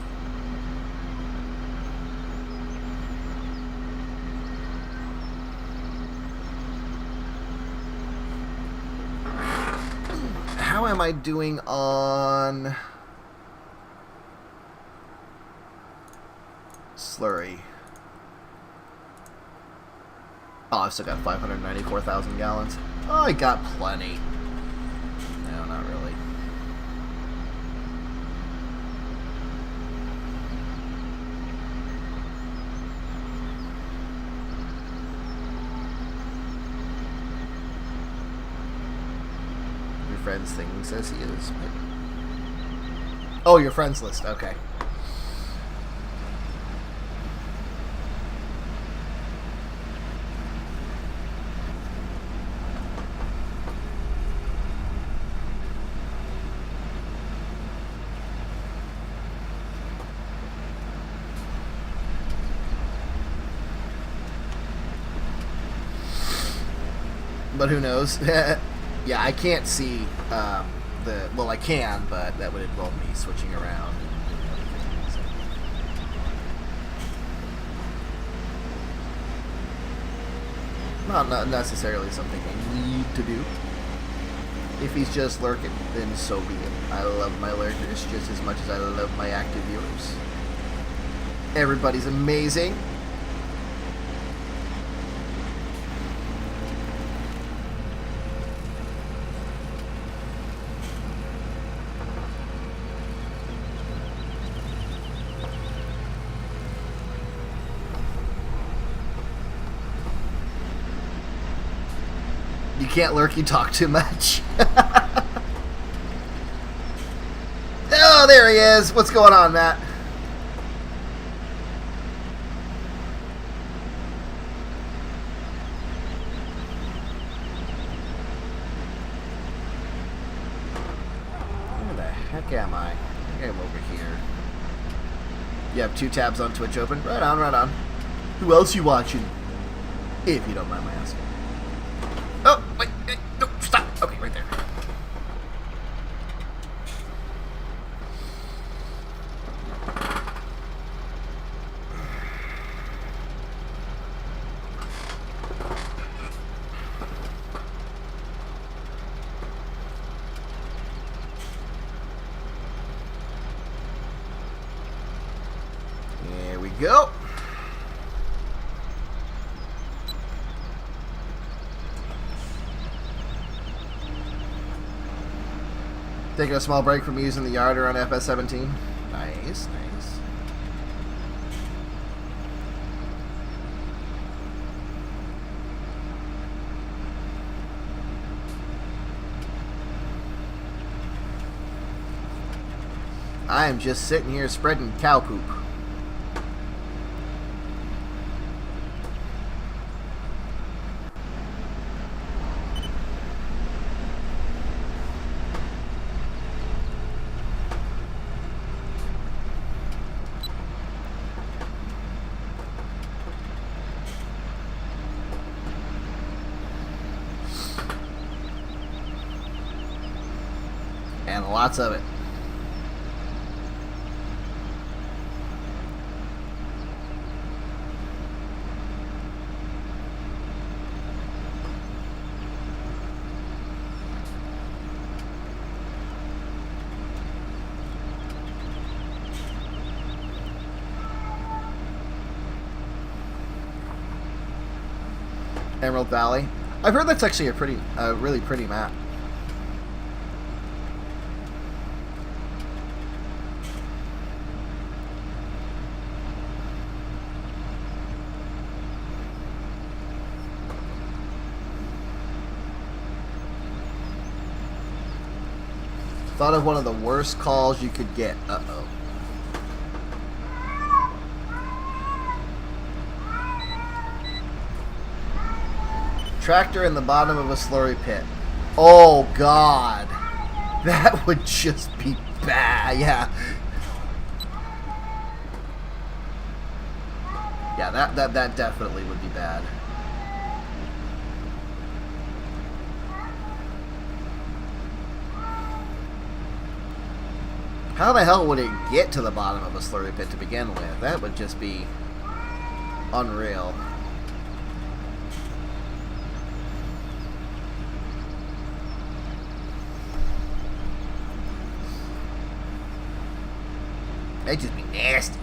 [SPEAKER 1] How am I doing on slurry? Oh, I've still got 594,000 gallons. Oh, I got plenty. No, not really. Your friend's thing says he is. Oh, your friends list. Okay. But who knows? Yeah, I can't see well, I can, but that would involve me switching around and doing other things. Not necessarily something I need to do. If he's just lurking, then so be it. I love my lurkers just as much as I love my active viewers. Everybody's amazing. You can't lurk, you talk too much. Oh, there he is. What's going on, Matt? Where the heck am I? I think I'm over here. You have 2 tabs on Twitch open? Right on, right on. Who else you watching? If you don't mind my asking. Oh, wait, no, stop. Okay, right there. There we go. Taking a small break from using the yarder on FS17. Nice, nice. I am just sitting here spreading cow poop. And lots of it. Emerald Valley. I've heard that's actually a really pretty map. Thought of one of the worst calls you could get. Uh-oh. Tractor in the bottom of a slurry pit. Oh, God. That would just be bad. Yeah. Yeah, that definitely would be bad. How the hell would it get to the bottom of a slurry pit to begin with? That would just be unreal. That'd just be nasty.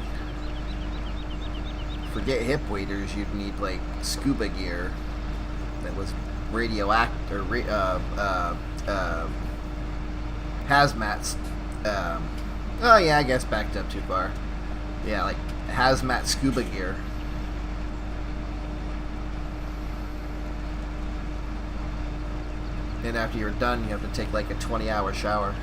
[SPEAKER 1] Forget hip waders, you'd need like scuba gear that was radioactive, or hazmat. Oh yeah, I guess backed up too far. Yeah, like hazmat scuba gear. And after you're done, you have to take like a 20-hour shower.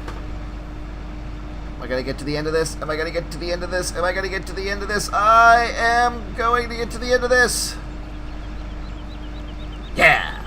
[SPEAKER 1] Am I gonna get to the end of this? Am I gonna get to the end of this? Am I gonna get to the end of this? I am going to get to the end of this! Yeah!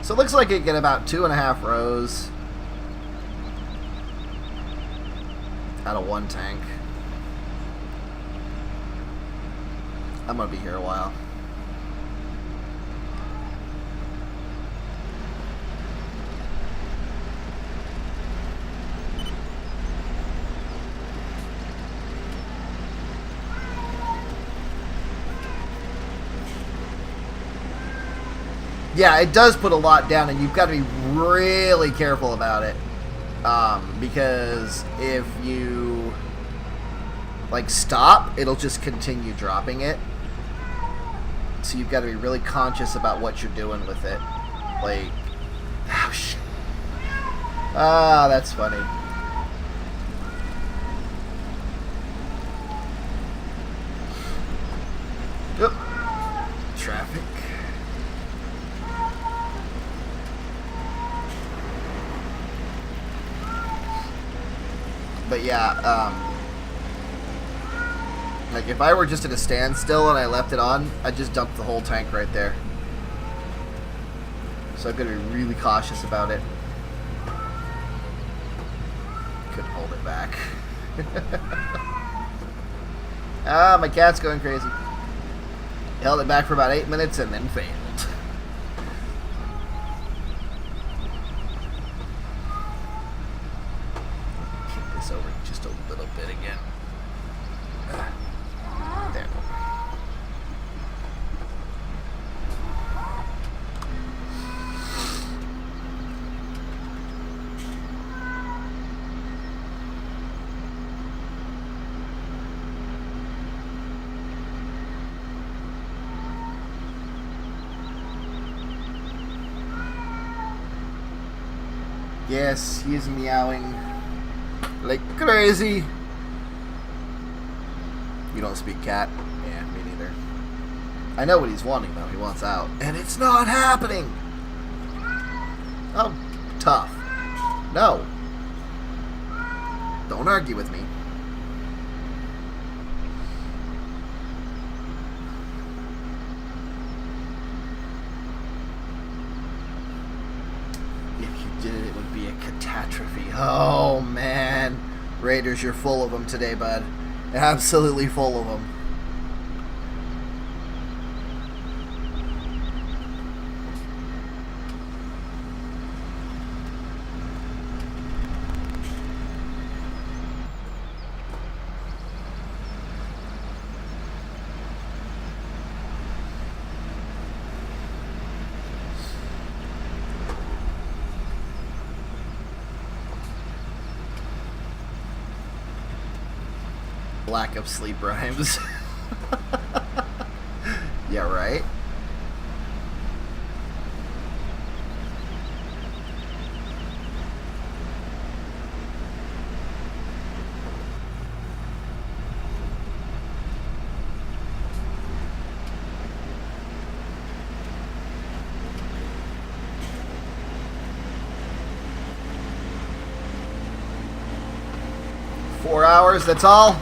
[SPEAKER 1] So it looks like it get about 2.5 rows out of one tank. I'm gonna be here a while. Yeah, it does put a lot down, and you've got to be really careful about it. Because if you, like, stop, it'll just continue dropping it. So you've got to be really conscious about what you're doing with it. Like, oh, shit. Ah, that's funny. Yep. Traffic. But yeah, like if I were just at a standstill and I left it on, I'd just dump the whole tank right there. So I'm going to be really cautious about it. Couldn't hold it back. Ah, my cat's going crazy. Held it back for about 8 minutes and then failed. Kick this over just a little bit again. There. Yes, he's meowing like crazy. You don't speak cat? Yeah, me neither. I know what he's wanting though. He wants out. And it's not happening! Oh, tough. No. Don't argue with me. It would be a catastrophe. Oh man, Raiders, you're full of them today, bud. Absolutely full of them. Lack of sleep rhymes. Yeah, right? Four hours, that's all?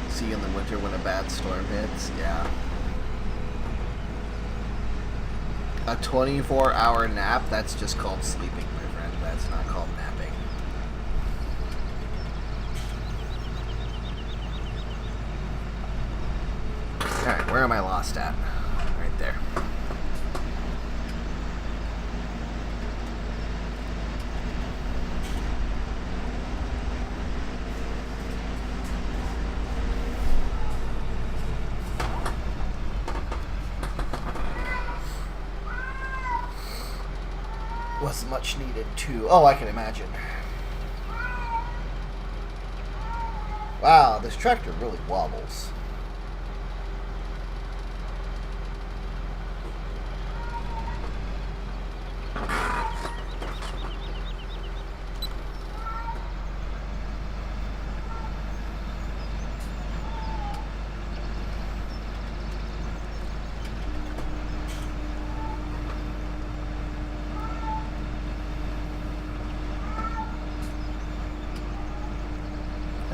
[SPEAKER 1] See in the winter when a bad storm hits, yeah. A 24-hour nap, that's just called sleeping, my friend. That's not called napping. Alright, where am I lost at? Right there. Was much needed too. Oh, I can imagine. Wow, this tractor really wobbles.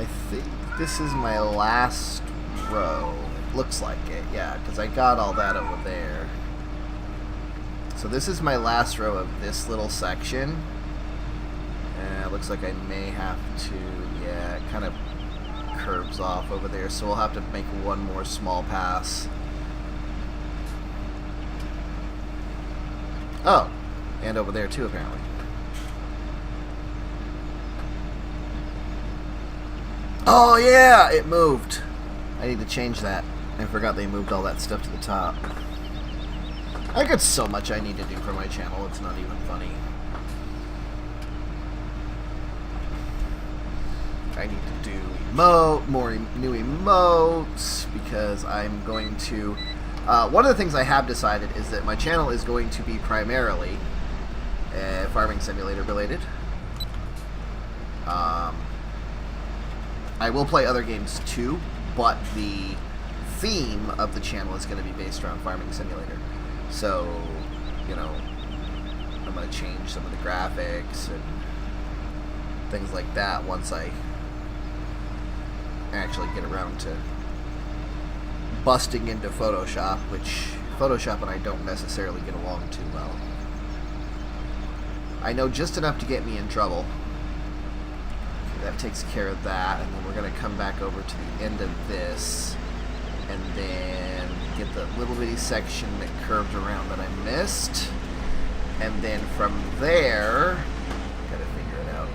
[SPEAKER 1] I think this is my last row. It looks like it, yeah, because I got all that over there. So this is my last row of this little section. And it looks like I may have to, yeah, it kind of curves off over there, so we'll have to make one more small pass. Oh, and over there too, apparently. Oh yeah, it moved. I need to change that. I forgot they moved all that stuff to the top. I got so much I need to do for my channel, it's not even funny. I need to do more new emotes, because I'm going to... one of the things I have decided is that my channel is going to be primarily farming simulator related. I will play other games too, but the theme of the channel is going to be based around farming simulator. So, you know, I'm going to change some of the graphics and things like that once I actually get around to busting into Photoshop, which Photoshop and I don't necessarily get along too well. I know just enough to get me in trouble. That takes care of that, and then we're going to come back over to the end of this and then get the little bitty section that curved around that I missed, and then from there gotta figure it out.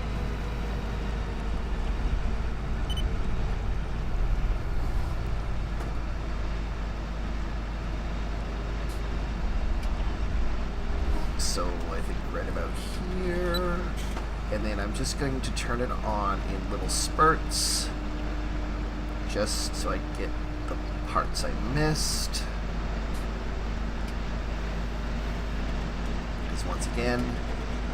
[SPEAKER 1] So I think right about here. And then I'm just going to turn it on in little spurts, just so I get the parts I missed. Because once again,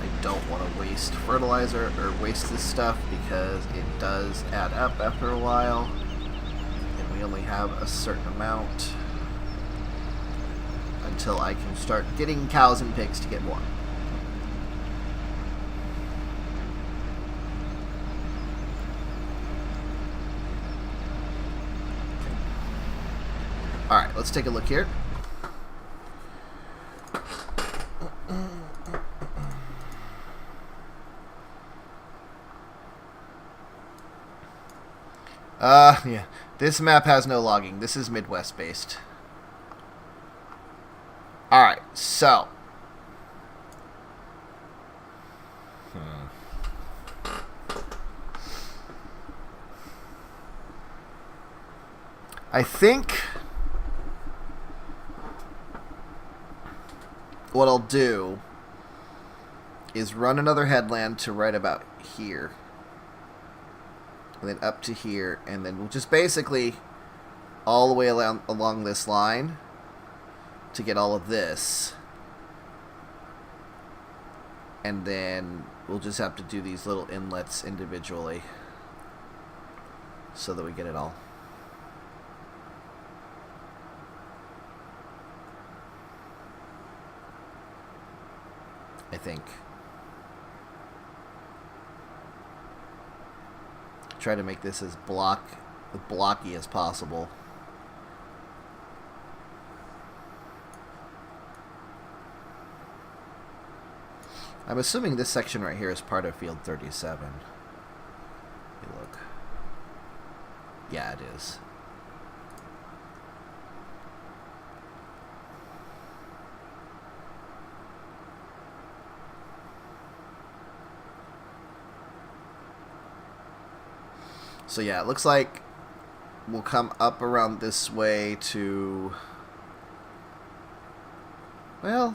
[SPEAKER 1] I don't want to waste fertilizer or waste this stuff, because it does add up after a while, and we only have a certain amount until I can start getting cows and pigs to get more. Alright, let's take a look here. Yeah. This map has no logging. This is Midwest based. Alright, so. I think what I'll do is run another headland to right about here, and then up to here, and then we'll just basically all the way along this line to get all of this, and then we'll just have to do these little inlets individually so that we get it all. I think. Try to make this as blocky as possible. I'm assuming this section right here is part of Field 37. Hey, look. Yeah, it is. So yeah, it looks like we'll come up around this way to, well,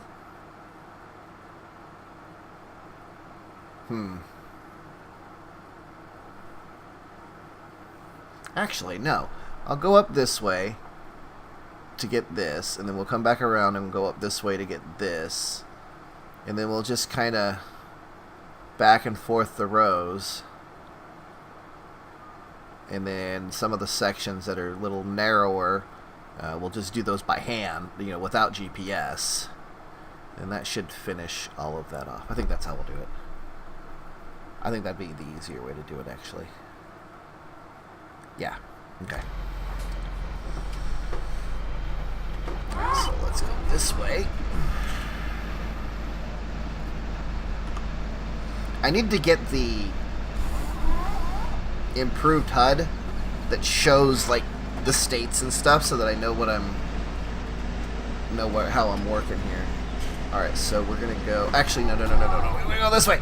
[SPEAKER 1] actually, no. I'll go up this way to get this, and then we'll come back around and go up this way to get this, and then we'll just kind of back and forth the rows. And then some of the sections that are a little narrower, we'll just do those by hand, you know, without GPS. And that should finish all of that off. I think that's how we'll do it. I think that'd be the easier way to do it, actually. Yeah. Okay. Alright, so let's go this way. I need to get the improved HUD that shows like the states and stuff so that I know how I'm working here. Alright, so we're gonna go. Actually, no. We're gonna go this way.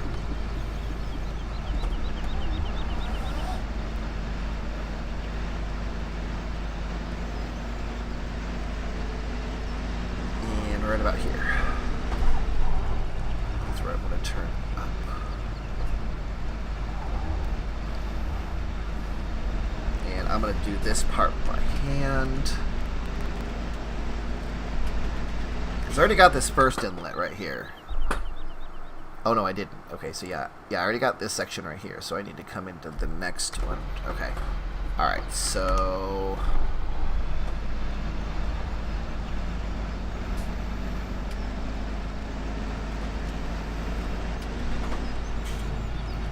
[SPEAKER 1] And right about here. That's where I want to turn up. And I'm gonna do this part by hand. I already got this first inlet right here. Oh no, I didn't. Okay, so yeah, I already got this section right here, so I need to come into the next one. Okay. Alright, so...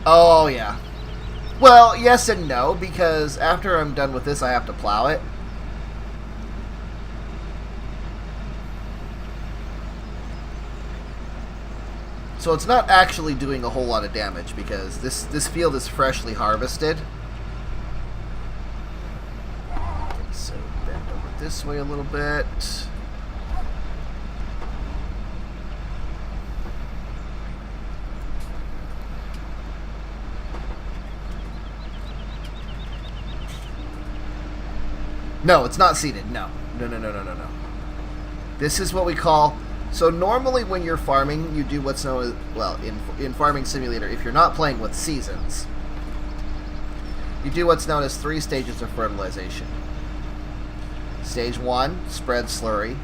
[SPEAKER 1] Oh, yeah. Well, yes and no, because after I'm done with this, I have to plow it. So it's not actually doing a whole lot of damage because this field is freshly harvested. Okay, so bend over this way a little bit. No, it's not seeded. No. This is what we call... So normally when you're farming, you do what's known as... Well, in Farming Simulator, if you're not playing with seasons, you do what's known as 3 stages of fertilization. Stage 1, spread slurry.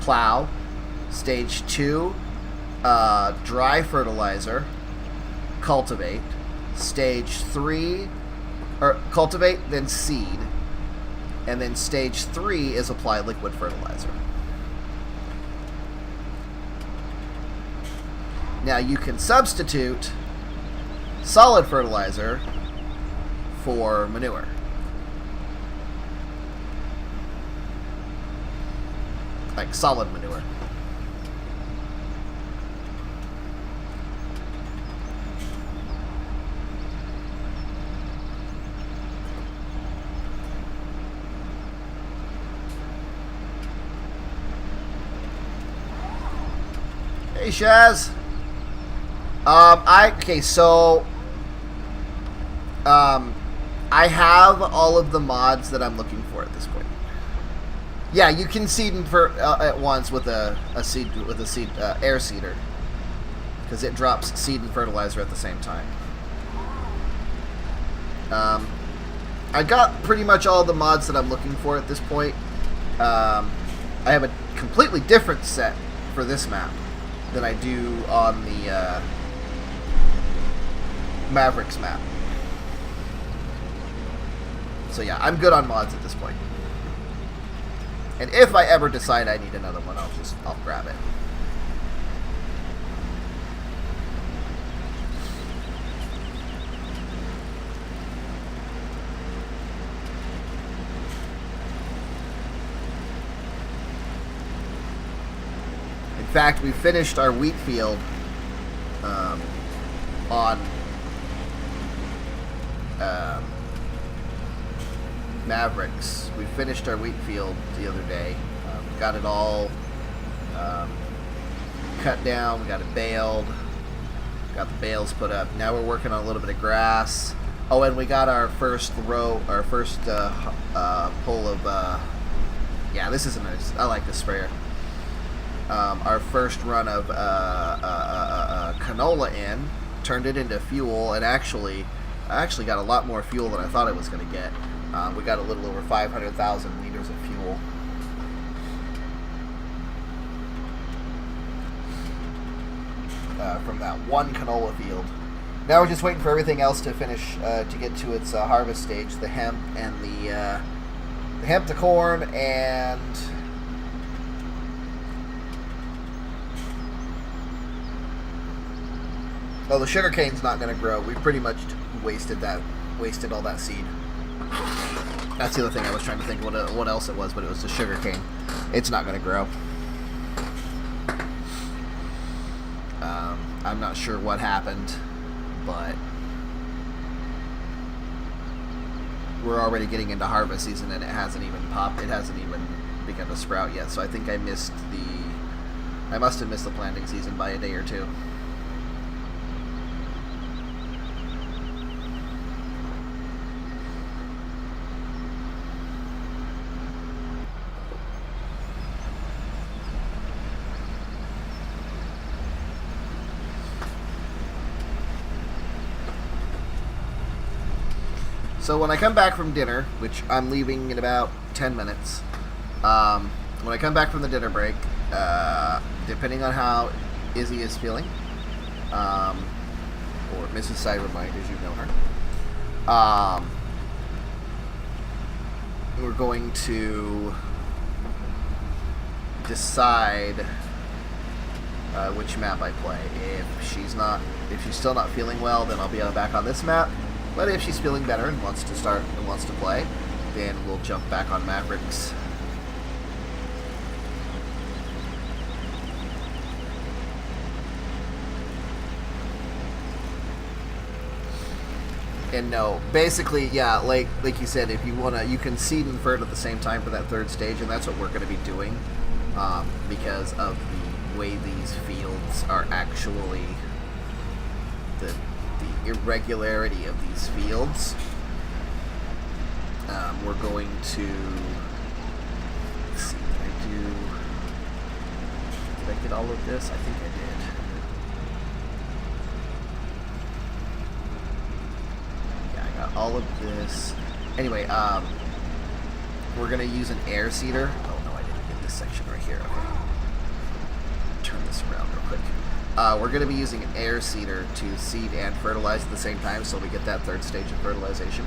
[SPEAKER 1] Plow. Stage 2, dry fertilizer. Cultivate. Stage 3, or cultivate, then seed. And then stage 3 is apply liquid fertilizer. Now you can substitute solid fertilizer for manure. Like solid manure. Hey, Shaz. I have all of the mods that I'm looking for at this point. Yeah, you can seed at once with a air seeder, because it drops seed and fertilizer at the same time. I got pretty much all the mods that I'm looking for at this point. I have a completely different set for this map than I do on the Mavericks map. So yeah, I'm good on mods at this point. And if I ever decide I need another one, I'll grab it. In fact, we finished our wheat field on Mavericks. We finished our wheat field the other day. Got it all cut down. We got it baled. Got the bales put up. Now we're working on a little bit of grass. Oh, and we got our first pull of... yeah, this is nice. I like this sprayer. Our first run of canola in, turned it into fuel, and I actually got a lot more fuel than I thought I was going to get. We got a little over 500,000 liters of fuel. From that one canola field. Now we're just waiting for everything else to finish, to get to its harvest stage. The hemp and the hemp to corn and... Oh, the sugarcane's not going to grow. We pretty much wasted all that seed. That's the other thing I was trying to think what else it was, but it was the sugar cane. It's not going to grow. I'm not sure what happened, but we're already getting into harvest season and it hasn't even popped. It hasn't even begun to sprout yet. So I think I must have missed the planting season by a day or two. So when I come back from dinner, which I'm leaving in about 10 minutes, when I come back from the dinner break, depending on how Izzy is feeling, or Mrs. PsyberMind, as you know her, we're going to decide which map I play. If she's still not feeling well, then I'll be back on this map. But if she's feeling better and wants to play, then we'll jump back on Mavericks. And no, basically, yeah, like you said, if you wanna, you can seed and fert at the same time for that third stage, and that's what we're going to be doing, because of the way these fields are actually the irregularity of these fields. We're going to, let's see, did I get all of this? I think I did. Yeah, I got all of this. Anyway, we're going to use an air seeder. Oh no, I didn't get this section right here. Okay. Turn this around real quick. We're going to be using an air seeder to seed and fertilize at the same time, so we get that third stage of fertilization.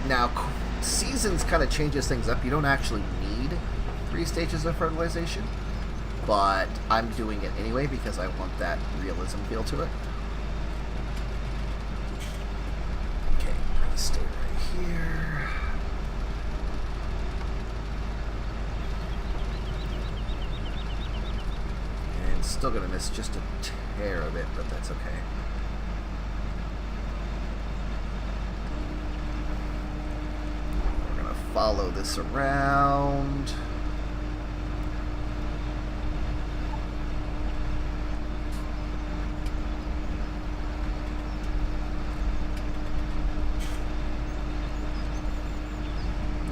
[SPEAKER 1] Now, seasons kind of changes things up. You don't actually need 3 stages of fertilization, but I'm doing it anyway because I want that realism feel to it. Okay, I'm going to stay right here. Still gonna miss just a hair of it, but that's okay. We're gonna follow this around.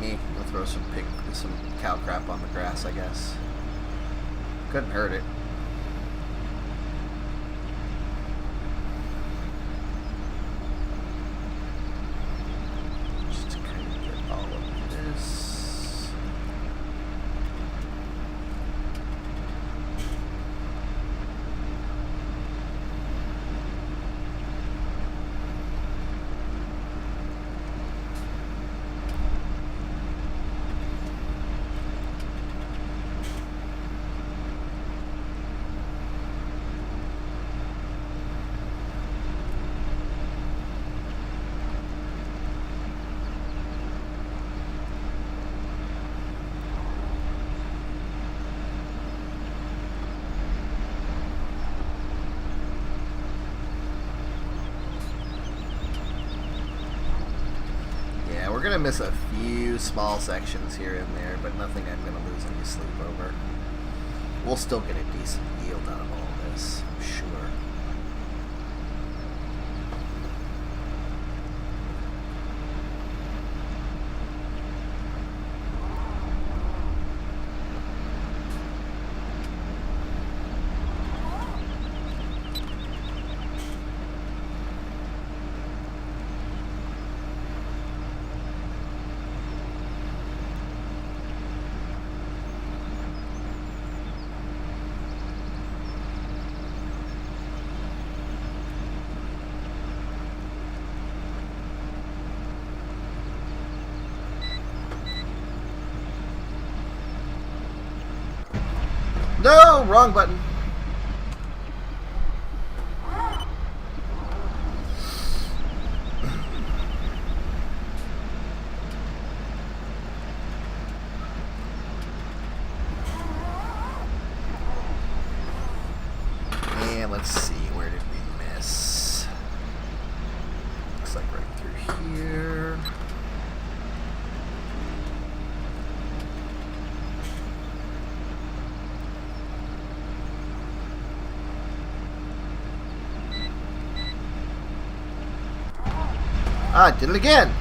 [SPEAKER 1] We'll throw some cow crap on the grass, I guess. Couldn't hurt it. We're going to miss a few small sections here and there, but nothing I'm going to lose any sleep over. We'll still get a decent yield out of all this, I'm sure. No, wrong button. Ah, did it again.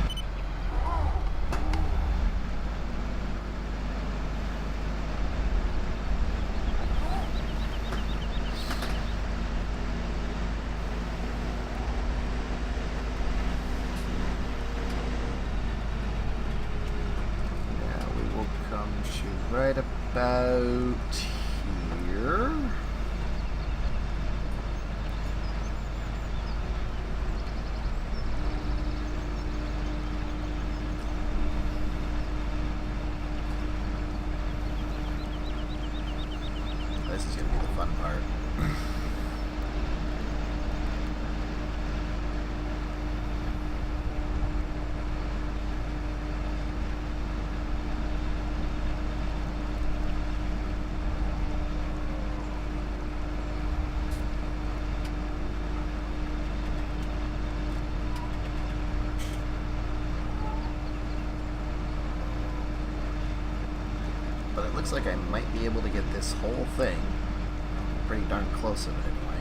[SPEAKER 1] Now we will come to right about here. This is going to be the fun part. But it looks like I might be able to get this whole thing pretty darn close of it anyway.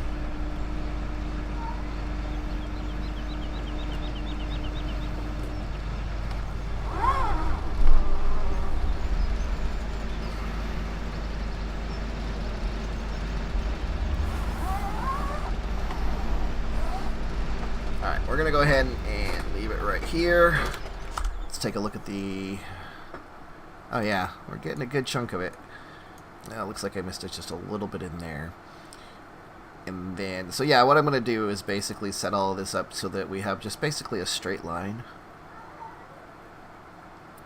[SPEAKER 1] Alright, we're going to go ahead and leave it right here. Let's take a look at the... Oh yeah, we're getting a good chunk of it. Now it looks like I missed it just a little bit in there. And then, so yeah, what I'm going to do is basically set all of this up so that we have just basically a straight line.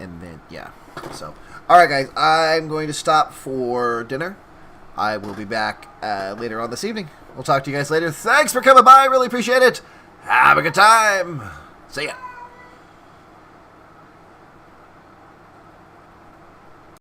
[SPEAKER 1] And then, yeah. So, alright guys, I'm going to stop for dinner. I will be back later on this evening. We'll talk to you guys later. Thanks for coming by, really appreciate it. Have a good time. See ya.